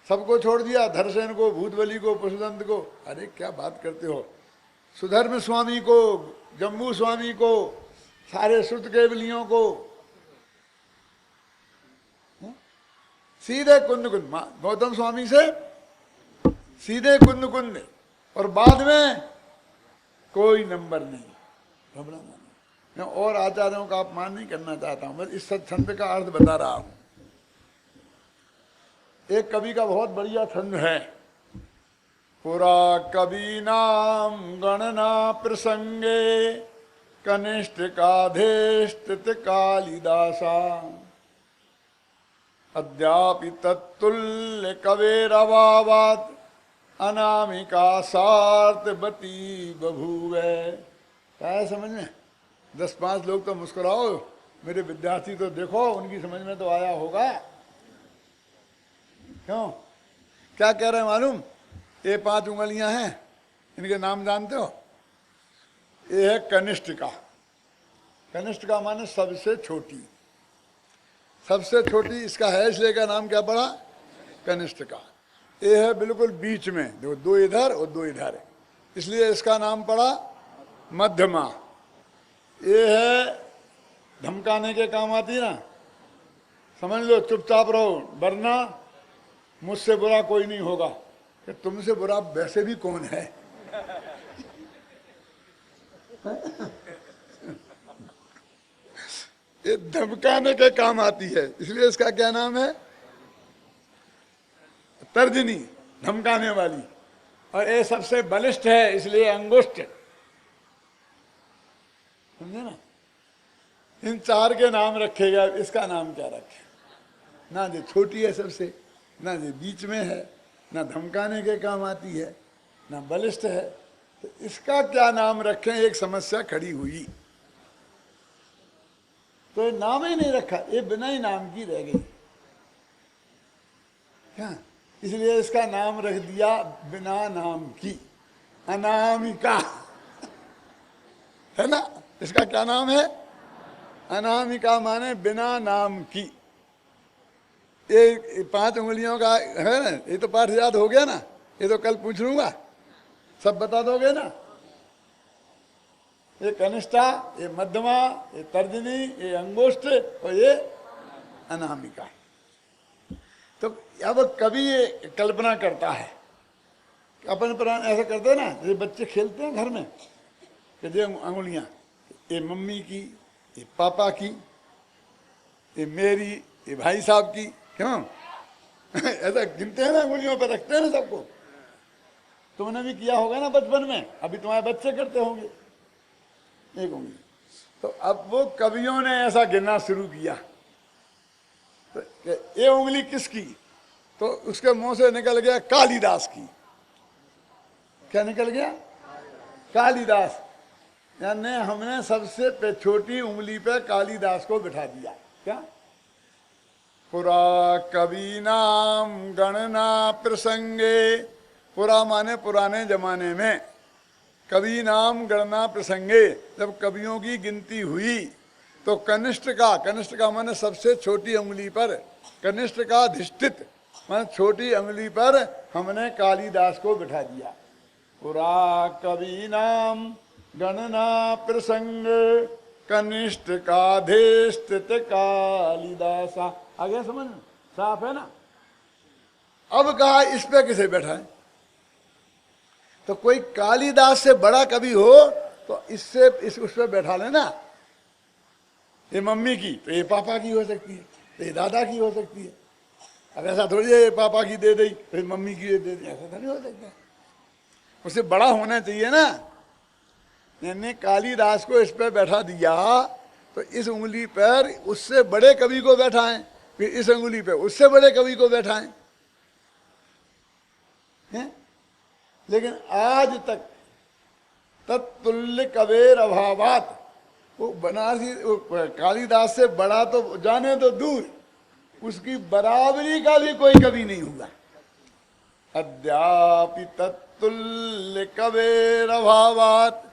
A: सबको छोड़ दिया, धरसेन को, भूतबली को, पशुदंत को। अरे क्या बात करते हो? सुधर्म स्वामी को, जम्बू स्वामी को, सारे श्रुत केवलियों को, सीधे कुंद कुंद। गौतम स्वामी से सीधे कुंद कुंद और बाद में कोई नंबर नहीं, घबराना नहीं। मैं और आचार्यों का अपमान नहीं करना चाहता हूं, बस इस छंद का अर्थ बता रहा हूं। एक कवि का बहुत बढ़िया छंद है, पुरा कवि नाम गणना प्रसंगे कनिष्ठ काधेष्टित कालिदासा अद्यापि तत्तुल्य कवेरवावात अनामिका सार्थवती बभूवे। क्या है समझ में? 10-5 लोग तो मुस्कुराओ, मेरे विद्यार्थी तो देखो, उनकी समझ में तो आया होगा। क्यों? क्या कह रहे हैं मालूम? ये 5 उंगलियां हैं, इनके नाम जानते हो? ये है कनिष्ठिका। कनिष्ठिका माने सबसे छोटी, सबसे छोटी। इसका है इसलिए का नाम क्या पड़ा? कनिष्ठिका। ये है बिल्कुल बीच में, देखो 2 इधर और 2 इधर है, इसलिए इसका नाम पड़ा मध्यमा। ये है धमकाने के काम आती है ना, समझ लो, चुपचाप रहो वरना मुझसे बुरा कोई नहीं होगा। कि तुमसे बुरा वैसे भी कौन है? ये धमकाने के काम आती है, इसलिए इसका क्या नाम है? तर्जनी, धमकाने वाली। और ये सबसे बलिष्ठ है इसलिए अंगुष्ठ। समझे ना? इन 4 के नाम रखेगा, इसका नाम क्या रखे? ना जो छोटी है सबसे, ना जो बीच में है, ना धमकाने के काम आती है, ना बलिष्ठ है, तो इसका क्या नाम रखें? एक समस्या खड़ी हुई, तो ये नाम ही नहीं रखा, ये बिना ही नाम की रह गई। क्या? इसलिए इसका नाम रख दिया बिना नाम की, अनामिका। है ना? इसका क्या नाम है? अनामिका माने बिना नाम की। ये 5 उंगलियों का है ना, ये तो पाठ याद हो गया ना, ये तो कल पूछ लूंगा, सब बता दोगे ना? ये कनिष्ठा, ये मध्यमा, ये तर्जनी, ये अंगुष्ठ और ये अनामिका। तो अब कभी ये कल्पना करता है, अपन प्राण ऐसा करते हैं ना, जैसे बच्चे खेलते हैं घर में, कि ये अंगुलियां, ये मम्मी की, ये पापा की, ये मेरी, ये भाई साहब की। क्यों? ऐसा गिनते हैं ना, अंगुलियों पर रखते हैं ना सबको। तुमने भी किया होगा ना बचपन में, अभी तुम्हारे बच्चे करते होंगे एक उंगली। तो अब वो कवियों ने ऐसा गिनना शुरू किया, तो ये उंगली किसकी? तो उसके मुंह से निकल गया कालिदास की। क्या निकल गया? कालिदास। यानी हमने सबसे छोटी उंगली पे कालिदास को बिठा दिया। क्या? पुरा कवि नाम गणना प्रसंगे, पुरा माने पुराने जमाने में, कवि नाम गणना प्रसंगे, जब कवियों की गिनती हुई तो कनिष्ठ का माने सबसे छोटी उंगली पर कनिष्ठ का अधिष्ठित, मैं छोटी अंगुली पर हमने कालिदास को बिठा दिया। पुरा कवि नाम गणना प्रसंग कनिष्ठ का अधिष्ठित कालिदासा। आ गया समझ में? साफ है ना? अब कहा इस पे किसे बैठाएं? तो कोई कालिदास से बड़ा कवि हो तो उस पे बैठा लेना। ये मम्मी की तो ये पापा की हो सकती है, तो ये दादा की हो सकती है। अब ऐसा थोड़ी है पापा की दे दी फिर मम्मी की दे दी, ऐसा तो नहीं हो सकता। उससे बड़ा होना चाहिए ना। मैंने कालिदास को इस पे बैठा दिया तो इस उंगली पर उससे बड़े कवि को बैठाएं, फिर इस उंगली पे उससे बड़े कवि को बैठाएं हैं? लेकिन आज तक तत्तुल्य कबीर अभावात, वो बनारसी कालिदास से बड़ा तो जाने तो दूर, उसकी बराबरी का भी कोई कवि नहीं हुआ। अद्यापि तत्तुल्य कबीर अभावात,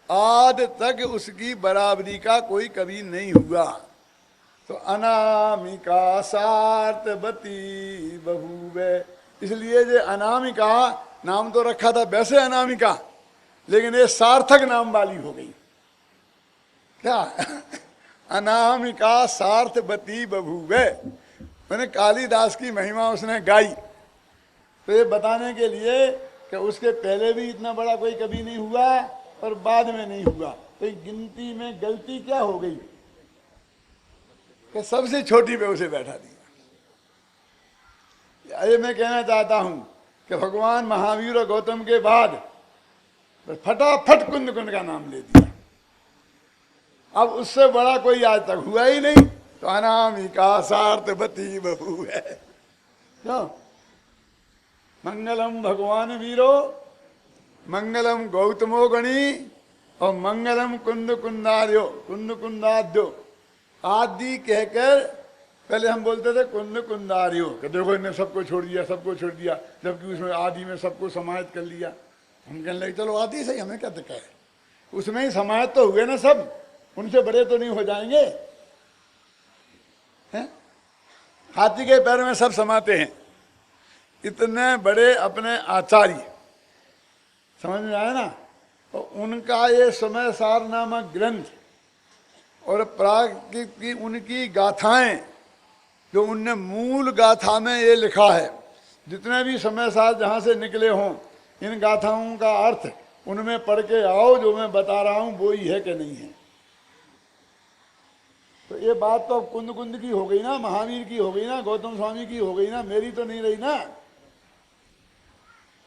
A: आज तक उसकी बराबरी का कोई कवि नहीं हुआ। तो अनामिका सार्थवती बहूवे, इसलिए जो अनामिका नाम तो रखा था वैसे अनामिका, लेकिन ये सार्थक नाम वाली हो गई। क्या? अनामिका सार्थवती बभूवे, मैंने कालिदास की महिमा उसने गाई। तो ये बताने के लिए कि उसके पहले भी इतना बड़ा कोई कभी नहीं हुआ और बाद में नहीं हुआ, तो गिनती में गलती क्या हो गई कि सबसे छोटी पे उसे बैठा दिया। ये मैं कहना चाहता हूं कि भगवान महावीर और गौतम के बाद फटाफट कुंद कुंद का नाम ले दिया। अब उससे बड़ा कोई आज तक हुआ ही नहीं। तो अनामिका सार्थवती बभूवे। क्यों? मंगलम भगवान वीरो, मंगलम गौतमो गणी, और मंगलम कुंद कुंदार्यो, कुंद कुंदाद्यो आदि कहकर पहले हम बोलते थे कुंद कुंदार्यो, कि देखो इन्हें सबको छोड़ दिया, सबको छोड़ दिया, जबकि उसमें आदि में सबको समाहित कर लिया। हम कहने लगे चलो आदि सही, हमें क्या दिक्कत है, उसमें ही समाहित तो हुए ना सब, उनसे बड़े तो नहीं हो जाएंगे हैं? हाथी के पैर में सब समाते हैं। इतने बड़े अपने आचार्य, समझ में आया ना? तो उनका ये समय सार नामक ग्रंथ और प्राकृत की उनकी गाथाएं, जो उनने मूल गाथा में ये लिखा है, जितने भी समय सार जहाँ से निकले हों, इन गाथाओं का अर्थ उनमें पढ़ के आओ, जो मैं बता रहा हूँ वो ही है कि नहीं है। तो ये बात तो कुंद कुंद की हो गई ना, महावीर की हो गई ना, गौतम स्वामी की हो गई ना, मेरी तो नहीं रही ना।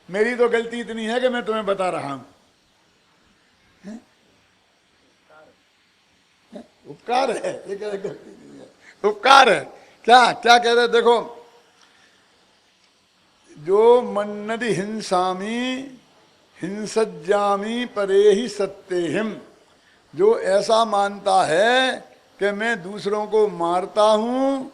A: मेरी तो गलती इतनी है कि मैं तुम्हें बता रहा हूं। उपकार है, ये क्या गलती नहीं है, उपकार है। क्या क्या कह रहे? देखो, जो मन्नदि हिंसामी हिंसज्जामी परे ही सत्यहिम, जो ऐसा मानता है कि मैं दूसरों को मारता हूं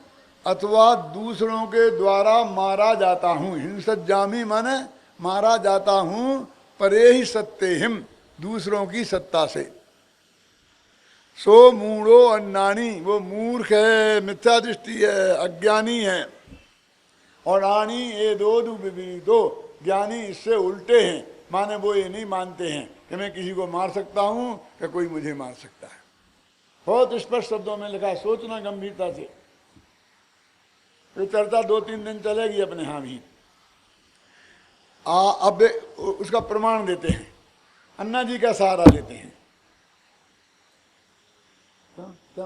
A: अथवा दूसरों के द्वारा मारा जाता हूं, हिंसज्जामी माने मारा जाता हूं, परे ही सत्यहिम, दूसरों की सत्ता से। सो मूढ़ो अन्नानी, वो मूर्ख है, मिथ्या दृष्टि है, अज्ञानी है। और आनी ए दो विविधो, ज्ञानी इससे उल्टे हैं, माने वो ये नहीं मानते हैं कि मैं किसी को मार सकता हूं कि कोई मुझे मार सकता है। बहुत स्पष्ट शब्दों में लिखा, सोचना गंभीरता से। ये चर्चा 2-3 दिन चलेगी अपने यहाँ भी। अब उसका प्रमाण देते हैं, अन्ना जी का सहारा लेते हैं। क्या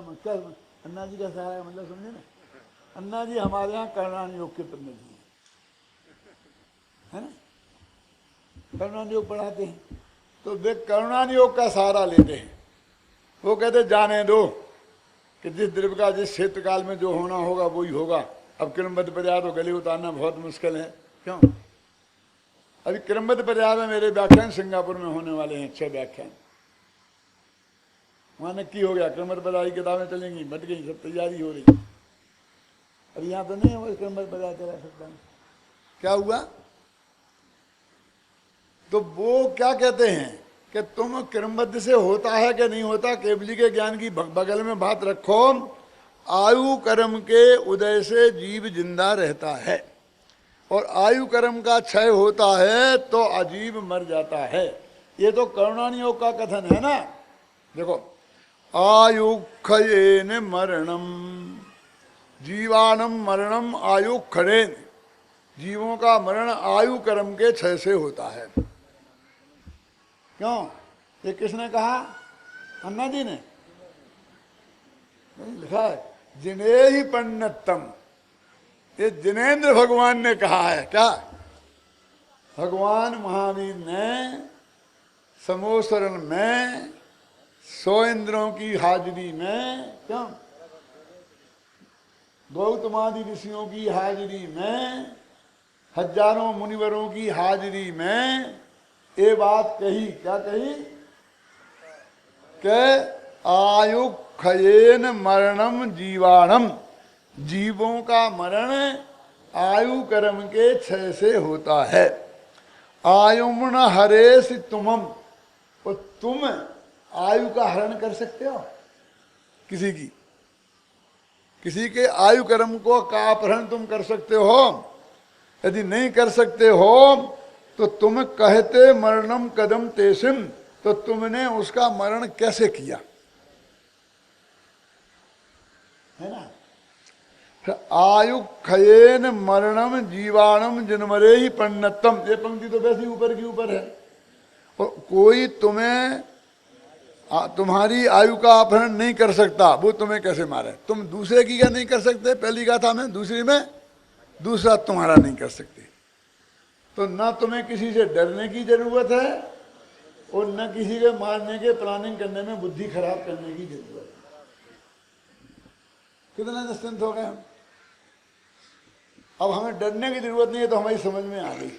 A: अन्ना जी का सहारा मतलब समझे ना? अन्ना जी हमारे यहाँ कर्णान योग के प्रतिनिधि है ना, कर्णान योग पढ़ाते हैं। तो वे कर्णान योग का सहारा लेते हैं। वो कहते जाने दो कि जिस द्रव्य का जिस क्षेत्र काल में जो होना होगा वो ही होगा। अब क्रमबद्ध पर्याय तो गले उतारना बहुत मुश्किल है। क्यों? अभी क्रमबद्ध पर्याय में मेरे व्याख्यान सिंगापुर में होने वाले हैं, 6 व्याख्यान। वहां नक्की हो गया, क्रमबद्ध पर्याय की किताबें चलेंगी, बट गई, सब तैयारी हो रही। अब यहाँ तो नहीं है वो क्रमबद्ध पर्याय चला सकता है। क्या हुआ? तो वो क्या कहते हैं कि तुम क्रमबद्ध से होता है कि नहीं होता, केवली के ज्ञान की बगल में बात रखो आयु कर्म के उदय से जीव जिंदा रहता है, और आयु कर्म का क्षय होता है तो अजीव मर जाता है। ये तो करुणानि योग का कथन है ना। देखो, आयु क्षयेन मरणम जीवानम मरणम आयु खड़ेन, जीवों का मरण आयु कर्म के क्षय से होता है। क्यों? ये किसने कहा? अन्ना जी ने लिखा है, जिने ही पन्नतम, ये जिनेन्द्र भगवान ने कहा है। क्या? भगवान महावीर ने समोसरण में 100 इंद्रों की हाजिरी में, क्यों, गौतमादि ऋषियों की हाजिरी में, हजारों मुनिवरों की हाजिरी में ये बात कही। क्या कही? के आयु क्षयेन मरणम जीवाणम, जीवों का मरण आयु कर्म के क्षय से होता है। आयुमन हरेश तुमम, और तुम आयु का हरण कर सकते हो किसी की? किसी के आयु कर्म को का अपहरण तुम कर सकते हो? यदि नहीं कर सकते हो तो तुम कहते मरणम कदम तेसिम, तो तुमने उसका मरण कैसे किया, है ना? आयु क्षयेन मरणम जीवाणम जन्मरे ही पन्नतम, ये पंक्ति तो वैसे ही ऊपर की ऊपर है। और कोई तुम्हें तुम्हारी आयु का अपहरण नहीं कर सकता, वो तुम्हें कैसे मारे? तुम दूसरे की क्या नहीं कर सकते? पहली गाथा में, दूसरी में दूसरा तुम्हारा नहीं कर सकते। तो न तुम्हें किसी से डरने की जरूरत है और न किसी के मारने के प्लानिंग करने में बुद्धि खराब करने की जरूरत है। कितना निश्चिंत हो गए हम। अब हमें डरने की जरूरत नहीं है, तो हमारी समझ में आ गई।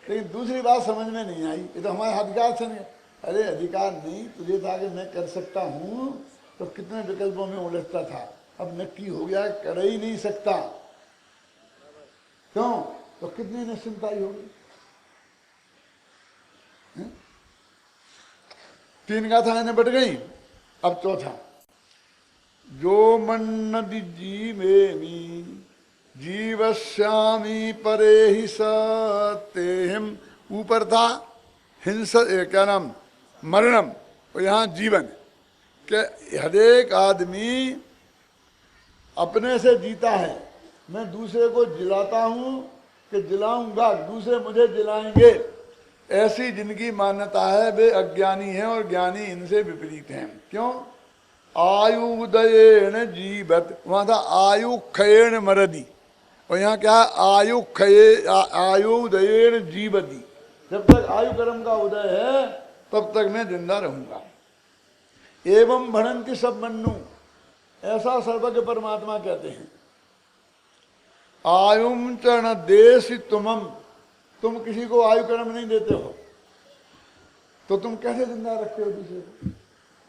A: लेकिन दूसरी बात समझ में नहीं आई, ये तो हमारे अधिकार से नहीं। अरे अधिकार नहीं, तुझे था कि मैं कर सकता हूं, तो कितने विकल्पों में उलझता था, अब नक्की हो गया कर ही नहीं सकता। क्यों? तो कितनी निश्चिंताई होगी। 3 गाथाएं बढ़ गई, अब चौथा। जो मन्नदि जीवेमि जीवश्यामी परे ही सतेहम, ऊपर था हिंसा, क्या नाम, मरणम, और यहाँ जीवन। के हरेक आदमी अपने से जीता है, मैं दूसरे को जिलाता हूँ कि जिलाऊंगा, दूसरे मुझे जिलाएंगे, ऐसी जिनकी मान्यता है वे अज्ञानी हैं और ज्ञानी इनसे विपरीत हैं। क्यों? आयुदयेन जीवत, वहाँ था आयु क्षयेन मरदी, और यहाँ क्या है? आयु क्षये आयुदयेन जीवती, जब तक आयु कर्म का उदय है तब तक मैं जिंदा रहूंगा। एवं भणंति सब मन्नु, ऐसा सर्वज्ञ परमात्मा कहते हैं। आयुम चरण देश तुमम, तुम किसी को आयु कर्म नहीं देते हो तो तुम कैसे जिंदा रखते हो दूसरे को?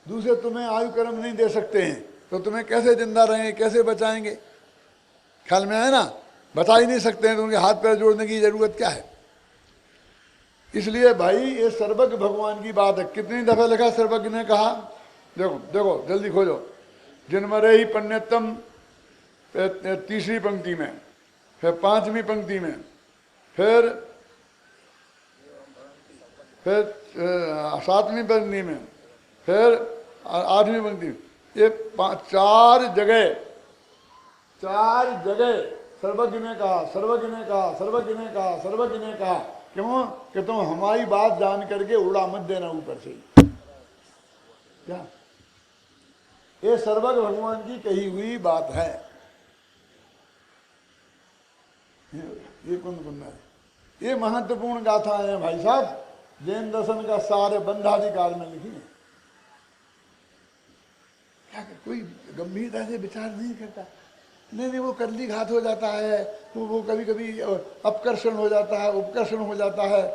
A: दूसरे तुम्हें आयु कर्म नहीं दे सकते हैं तो तुम्हें कैसे जिंदा रहेंगे, कैसे बचाएंगे? ख्याल में आए ना? बचा ही नहीं सकते हैं तो उनके हाथ पैर जोड़ने की जरूरत क्या है? इसलिए भाई ये सर्वज्ञ भगवान की बात है। कितनी दफा लिखा सर्वज्ञ ने कहा? देखो देखो जल्दी खोजो, जिनमरे ही पन्यतम, तीसरी पंक्ति में, फिर 5वीं पंक्ति में, फिर 7वीं पंक्ति में, फिर 8वीं पंक्ति में, ये 4 जगह सर्वज्ञ ने कहा, सर्वज्ञ ने कहा, सर्वज्ञ ने कहा, सर्वज्ञ ने कहा। क्यों? कि तुम हमारी बात जान करके उड़ा मत देना ऊपर से। क्या? ये सर्वज्ञ भगवान की कही हुई बात है। ये कुंद है, ये महत्वपूर्ण गाथा है भाई साहब, जैन दर्शन का सारे बंधाधिकार में लिखी है। क्या कोई गंभीरता से विचार नहीं करता? नहीं, वो करली घात हो जाता है, वो कभी कभी अपकर्षण हो जाता है, उपकर्षण हो जाता है।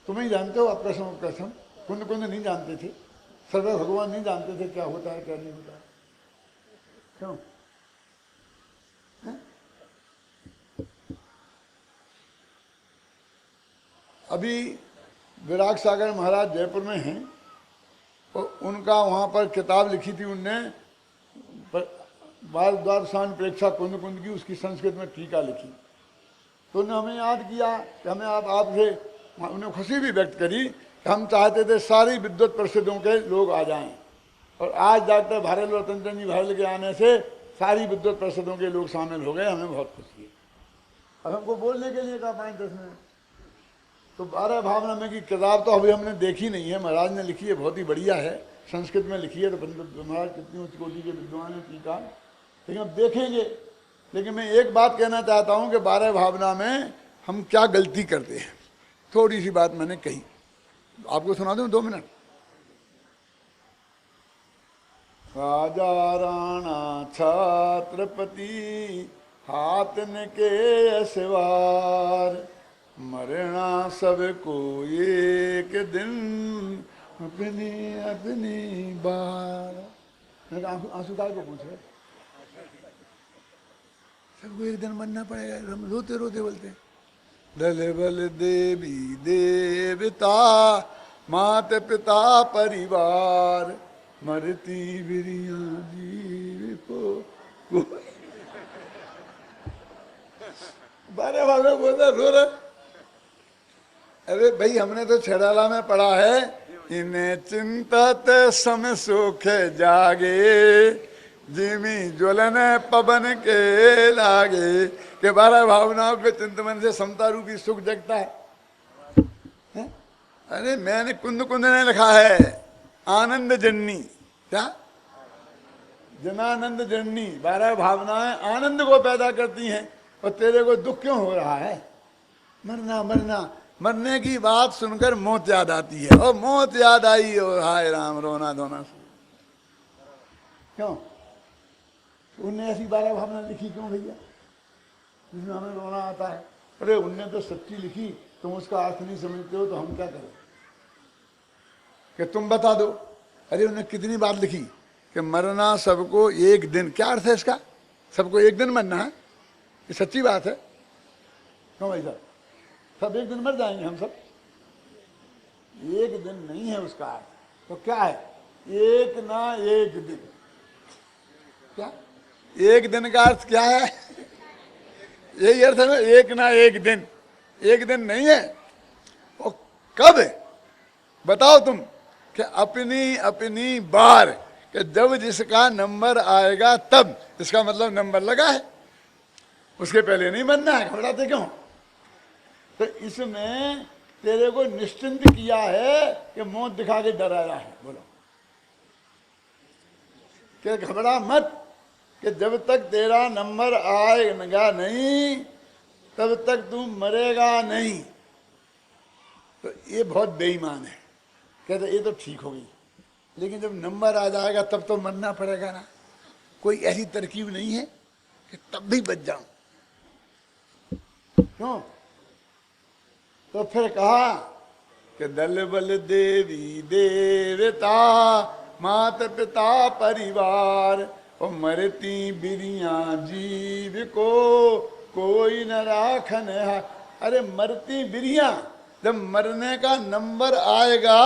A: तुम ही जानते हो अपकर्षण उपकर्षण, कुंद नहीं जानते थे, सर्व भगवान नहीं जानते थे क्या होता है क्या नहीं होता है। क्यों? अभी विराग सागर महाराज जयपुर में हैं और उनका वहाँ पर किताब लिखी थी उनने, भारद्वाज स्वामी प्रेक्षा कुंद कुंद की उसकी संस्कृत में टीका लिखी। तो उन्होंने हमें याद किया कि हमें आपसे उन्हें खुशी भी व्यक्त करी कि हम चाहते थे सारी विद्वत परिषदों के लोग आ जाएं, और आज डॉक्टर भारल रतन चंद जी भारल के आने से सारी विद्वत परिषदों के लोग शामिल हो गए। हमें बहुत खुशी है। अब हमको बोलने के लिए कहा 5-10 मिनट। तो 12 भावना में की किताब तो अभी हमने देखी नहीं है, महाराज ने लिखी है, बहुत ही बढ़िया है, संस्कृत में लिखी है। तो महाराज कितनी उच्च कोटि के विद्वान है टीका, लेकिन अब देखेंगे। लेकिन मैं एक बात कहना चाहता हूं कि 12 भावना में हम क्या गलती करते हैं, थोड़ी सी बात मैंने कही, आपको सुना दूं 2 मिनट। राजा राणा छत्रपति हाथन के असवार, मरना सबको एक दिन अपनी अपनी बार। आंसू काय को पूछ रहे, सबको एक दिन मरना पड़ेगा। हम रोते रोते बोलते हैं दल बल देवी देवता मात पिता परिवार, मरती बिरिया जीव को 12 भावना बोलता रो रहा। अरे भाई हमने तो छड़ाला में पढ़ा है, इन्हें चिंतत सम सुख जागे, जिमी ज्वलन पवन के लागे, के 12 भावनाओं के चिंतन से समता रूपी सुख जगता है? अरे मैंने कुंद कुंद ने लिखा है आनंद जननी, क्या जनानंद जननी। 12 भावनाएं आनंद को पैदा करती हैं, और तेरे को दुख क्यों हो रहा है? मरना मरना, मरने की बात सुनकर मौत याद आती है, और मौत याद आई और हाय राम रोना धोना। क्यों उनने ऐसी 12 भावना लिखी क्यों भैया, जिसमें हमें रोना आता है? अरे उनने तो सच्ची लिखी, तुम उसका अर्थ नहीं समझते हो तो हम क्या करें कि तुम बता दो। अरे उन्होंने कितनी बात लिखी कि मरना सबको एक दिन, क्या अर्थ है इसका? सबको एक दिन मरना है, ये सच्ची बात है। क्यों भाई साहब, सब एक दिन मर जाएंगे हम सब? एक दिन नहीं है उसका अर्थ, तो क्या है? एक ना एक दिन। क्या एक दिन का अर्थ क्या है? यही अर्थ है ना, एक ना एक दिन। एक दिन नहीं है, वो कब है बताओ तुम? कि अपनी अपनी बार, कि जब जिसका नंबर आएगा तब। इसका मतलब नंबर लगा है, उसके पहले नहीं बनना है। घबराते क्यों? तो इसमें तेरे को निश्चिंत किया है कि मौत दिखा के डराया है। बोलो कि घबरा मत, कि जब तक तेरा नंबर आएगा नहीं तब तक तू मरेगा नहीं। तो ये बहुत बेईमान है। कहते ये तो ठीक होगी, लेकिन जब नंबर आ जाएगा तब तो मरना पड़ेगा ना। कोई ऐसी तरकीब नहीं है कि तब भी बच जाऊं? क्यों? तो फिर कहा कि दल बल देवी देवता मात पिता परिवार, और मरती बिरिया जीव को कोई न राखन है। अरे मरती बिरिया, जब मरने का नंबर आएगा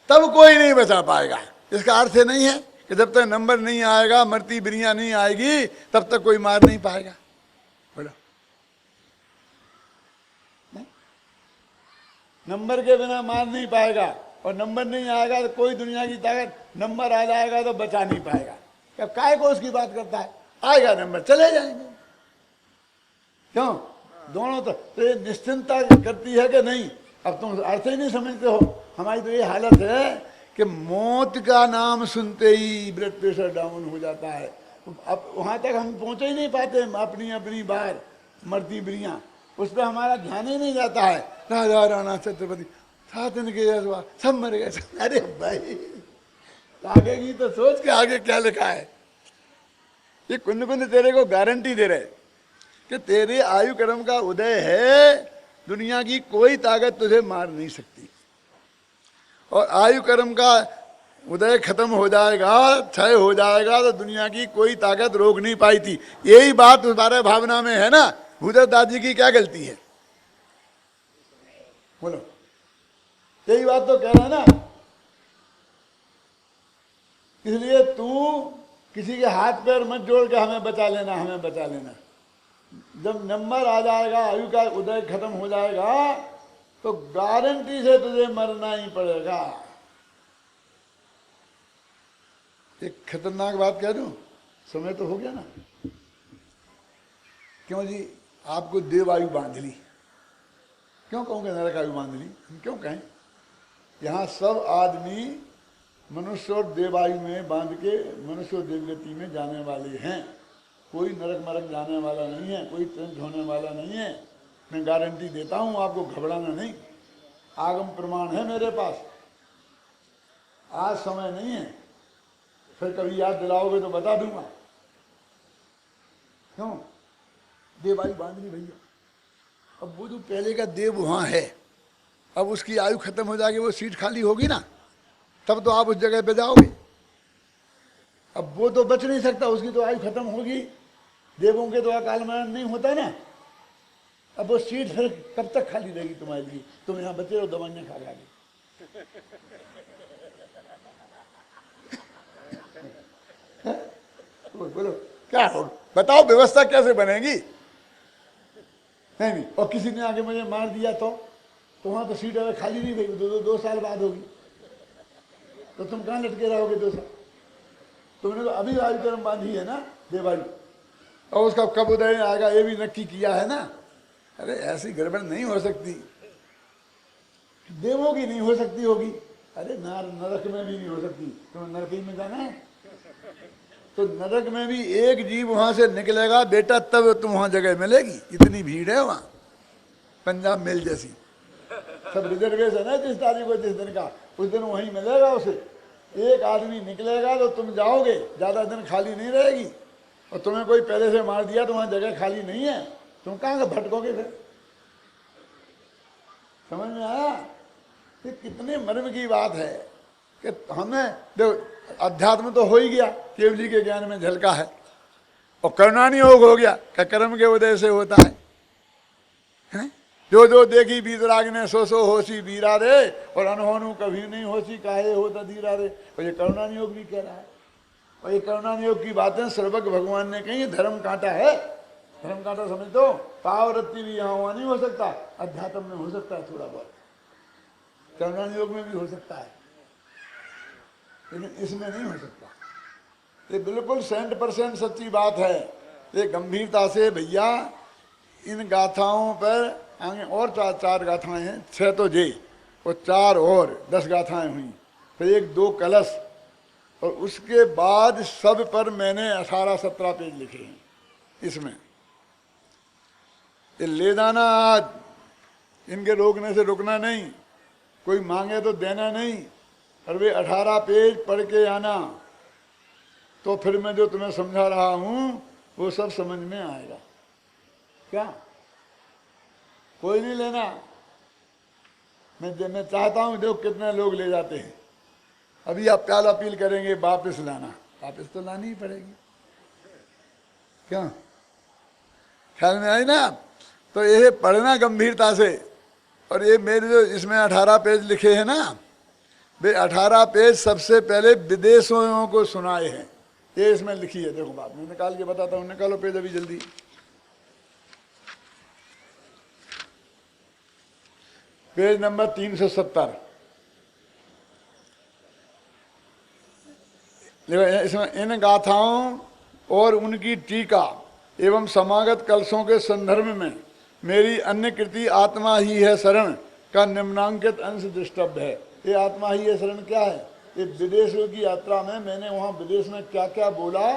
A: तब कोई नहीं बचा पाएगा। इसका अर्थ नहीं है कि जब तक नंबर नहीं आएगा, मरती बिरिया नहीं आएगी, तब तक कोई मार नहीं पाएगा। बोलो नंबर के बिना मार नहीं पाएगा, और नंबर नहीं आएगा तो कोई दुनिया की ताकत, नंबर आ जाएगा तो बचा नहीं पाएगा। क्या काय को उसकी बात करता है? आएगा नंबर चले जाएंगे। क्यों? दोनों तो ये निश्चिंता करती है कि नहीं? अब तुम अर्थ ही नहीं समझते हो। हमारी तो ये हालत है कि मौत का नाम सुनते ही ब्लड प्रेशर डाउन हो जाता है। अब वहां तक हम पहुंच ही नहीं पाते। अपनी अपनी बार मरती बिरिया, उस पर हमारा ध्यान ही नहीं जाता है। राजा राणा छत्रपति 7 दिन के सब मर गए। अरे भाई आगे की तो सोच के आगे क्या लिखा है। ये कुंद कुंद तेरे को गारंटी दे रहे कि तेरे आयु कर्म का उदय है, दुनिया की कोई ताकत तुझे मार नहीं सकती। और आयु कर्म का उदय खत्म हो जाएगा, क्षय हो जाएगा, तो दुनिया की कोई ताकत रोक नहीं पाई थी। यही बात 12 भावना में है ना। भूदेव दास जी की क्या गलती है? बोलो, यही बात तो कह रहा ना। इसलिए तू किसी के हाथ पैर मत जोड़ के हमें बचा लेना, हमें बचा लेना। जब नंबर आ जाएगा, आयु का उदय खत्म हो जाएगा, तो गारंटी से तुझे मरना ही पड़ेगा। एक खतरनाक बात कह दूं, समय तो हो गया ना। क्यों जी, आपको देवायु बांध ली, क्यों कहूँगे नरक आयु बांध ली, हम क्यों कहें? यहाँ सब आदमी मनुष्य और देवायु में बांध के मनुष्य और देवगति में जाने वाले हैं। कोई नरक मरक जाने वाला नहीं है, कोई ट्रेंच होने वाला नहीं है। मैं गारंटी देता हूँ, आपको घबराना नहीं। आगम प्रमाण है मेरे पास। आज समय नहीं है, फिर कभी याद दिलाओगे तो बता दूंगा। क्यों? देवायु बांध ली भैया। अब वो जो पहले का देव वहाँ है, अब उसकी आयु खत्म हो जाएगी, वो सीट खाली होगी ना, तब तो आप उस जगह पे जाओगे। अब वो तो बच नहीं सकता, उसकी तो आयु खत्म होगी। देवों के तो अकाल मरण नहीं होता ना। अब वो सीट फिर कब तक खाली रहेगी तुम्हारे लिए? तुम यहाँ बचे रहो, दवाइयाँ खा जाओगे। बोलो क्या हो, बताओ व्यवस्था कैसे बनेगी? नहीं, और किसी ने आगे मुझे मार दिया तो वहां तो सीट अगर खाली नहीं गई, दो साल बाद होगी, तो तुम कहाँ लटके रहोगे 2 साल? तुमने तो अभी आयु कर्म बांधी है ना देवायु, और उसका कब उदय आएगा ये भी नक्की किया है ना। अरे ऐसी गड़बड़ नहीं हो सकती, देवों की नहीं हो सकती होगी, अरे नरक में भी नहीं हो सकती। तुम्हें नरक ही में जाना है तो नरक में भी एक जीव वहां से निकलेगा बेटा, तब तुम वहां जगह मिलेगी। इतनी भीड़ है वहां, पंजाब मेल जैसी। सब रिजर्वेशन है जिस तारीख को, जिस दिन का, उस दिन वहीं मिलेगा उसे। एक आदमी निकलेगा तो तुम जाओगे, ज्यादा दिन खाली नहीं रहेगी। और तुम्हें कोई पहले से मार दिया तो वहां जगह खाली नहीं है, तुम कहाँ भटकोगे फिर? समझ में आया? ये कितने मर्म की बात है कि हमें देखो, अध्यात्म तो हो ही गया, केवल जी के ज्ञान में झलका है, और करुणानी योग हो गया कि कर्म के उदय से होता है। जो जो देखी बीतराग ने सो सो होशी बीरा रे, और अनहोनू कभी नहीं होशी काहे होता धीरा रे। और ये करुणानी योग भी कह रहा है। और ये करुणानी योग की बातें सर्वज्ञ भगवान ने कही। धर्म कांटा है, धर्म कांटा समझ दो। पावरत्ती भी यहाँ वहाँ नहीं हो सकता, अध्यात्म में हो सकता है थोड़ा बहुत, करुणानी योग में भी हो सकता है, लेकिन इसमें नहीं हो सकता। ये बिल्कुल 100% सच्ची बात है। ये गंभीरता से भैया इन गाथाओं पर आगे और चार गाथाएं हैं, 6 तो जे और 4 और 10 गाथाएं हुई, फिर 1-2 कलश, और उसके बाद सब पर मैंने 18-17 पेज लिखे हैं। इसमें ये ले जाना, आज इनके रोकने से रुकना नहीं, कोई मांगे तो देना नहीं, और वे 18 पेज पढ़ के आना, तो फिर मैं जो तुम्हें समझा रहा हूं वो सब समझ में आएगा। क्या कोई नहीं लेना? मैं चाहता हूं, देखो कितने लोग ले जाते हैं। अभी आप प्याल अपील करेंगे वापस लाना, वापस तो लानी ही पड़ेगी। क्यों? ख्याल में आई ना? तो ये पढ़ना गंभीरता से। और ये मेरे जो इसमें 18 पेज लिखे हैं ना, वे 18 पेज सबसे पहले विदेशियों को सुनाए हैं। ये इसमें लिखी है, देखो बात मैं निकाल के बताता हूँ। निकालो पेज अभी जल्दी। Page number 370। इसमें इन गाथाओं और उनकी टीका एवं समागत कलशों के संदर्भ में मेरी अन्य कृति आत्मा ही है शरण का निम्नांकित अंश दृष्टव्य है। ये आत्मा ही है शरण क्या है? ये विदेशों की यात्रा में मैंने वहाँ विदेश में क्या क्या बोला,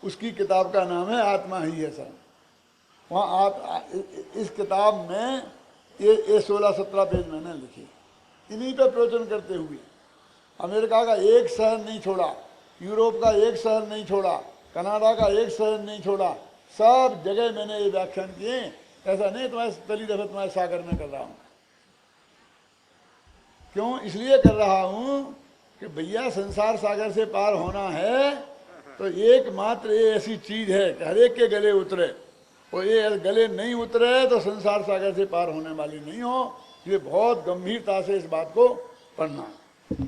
A: उसकी किताब का नाम है आत्मा ही है शरण। वहाँ इस किताब में ये 16-17 पेज मैंने लिखे, इन्हीं पे प्रवचन करते हुए। अमेरिका का एक शहर नहीं छोड़ा, यूरोप का एक शहर नहीं छोड़ा, कनाडा का एक शहर नहीं छोड़ा, सब जगह मैंने ये व्याख्यान किए। ऐसा नहीं तुम्हारे पहली दफा तुम्हारे सागर में कर रहा हूँ। क्यों? इसलिए कर रहा हूँ कि भैया संसार सागर से पार होना है तो एकमात्र ये ऐसी चीज है कि हर एक के गले उतरे, और ये गले नहीं उतरे तो संसार सागर से पार होने वाली नहीं हो। ये बहुत गंभीरता से इस बात को पढ़ना है।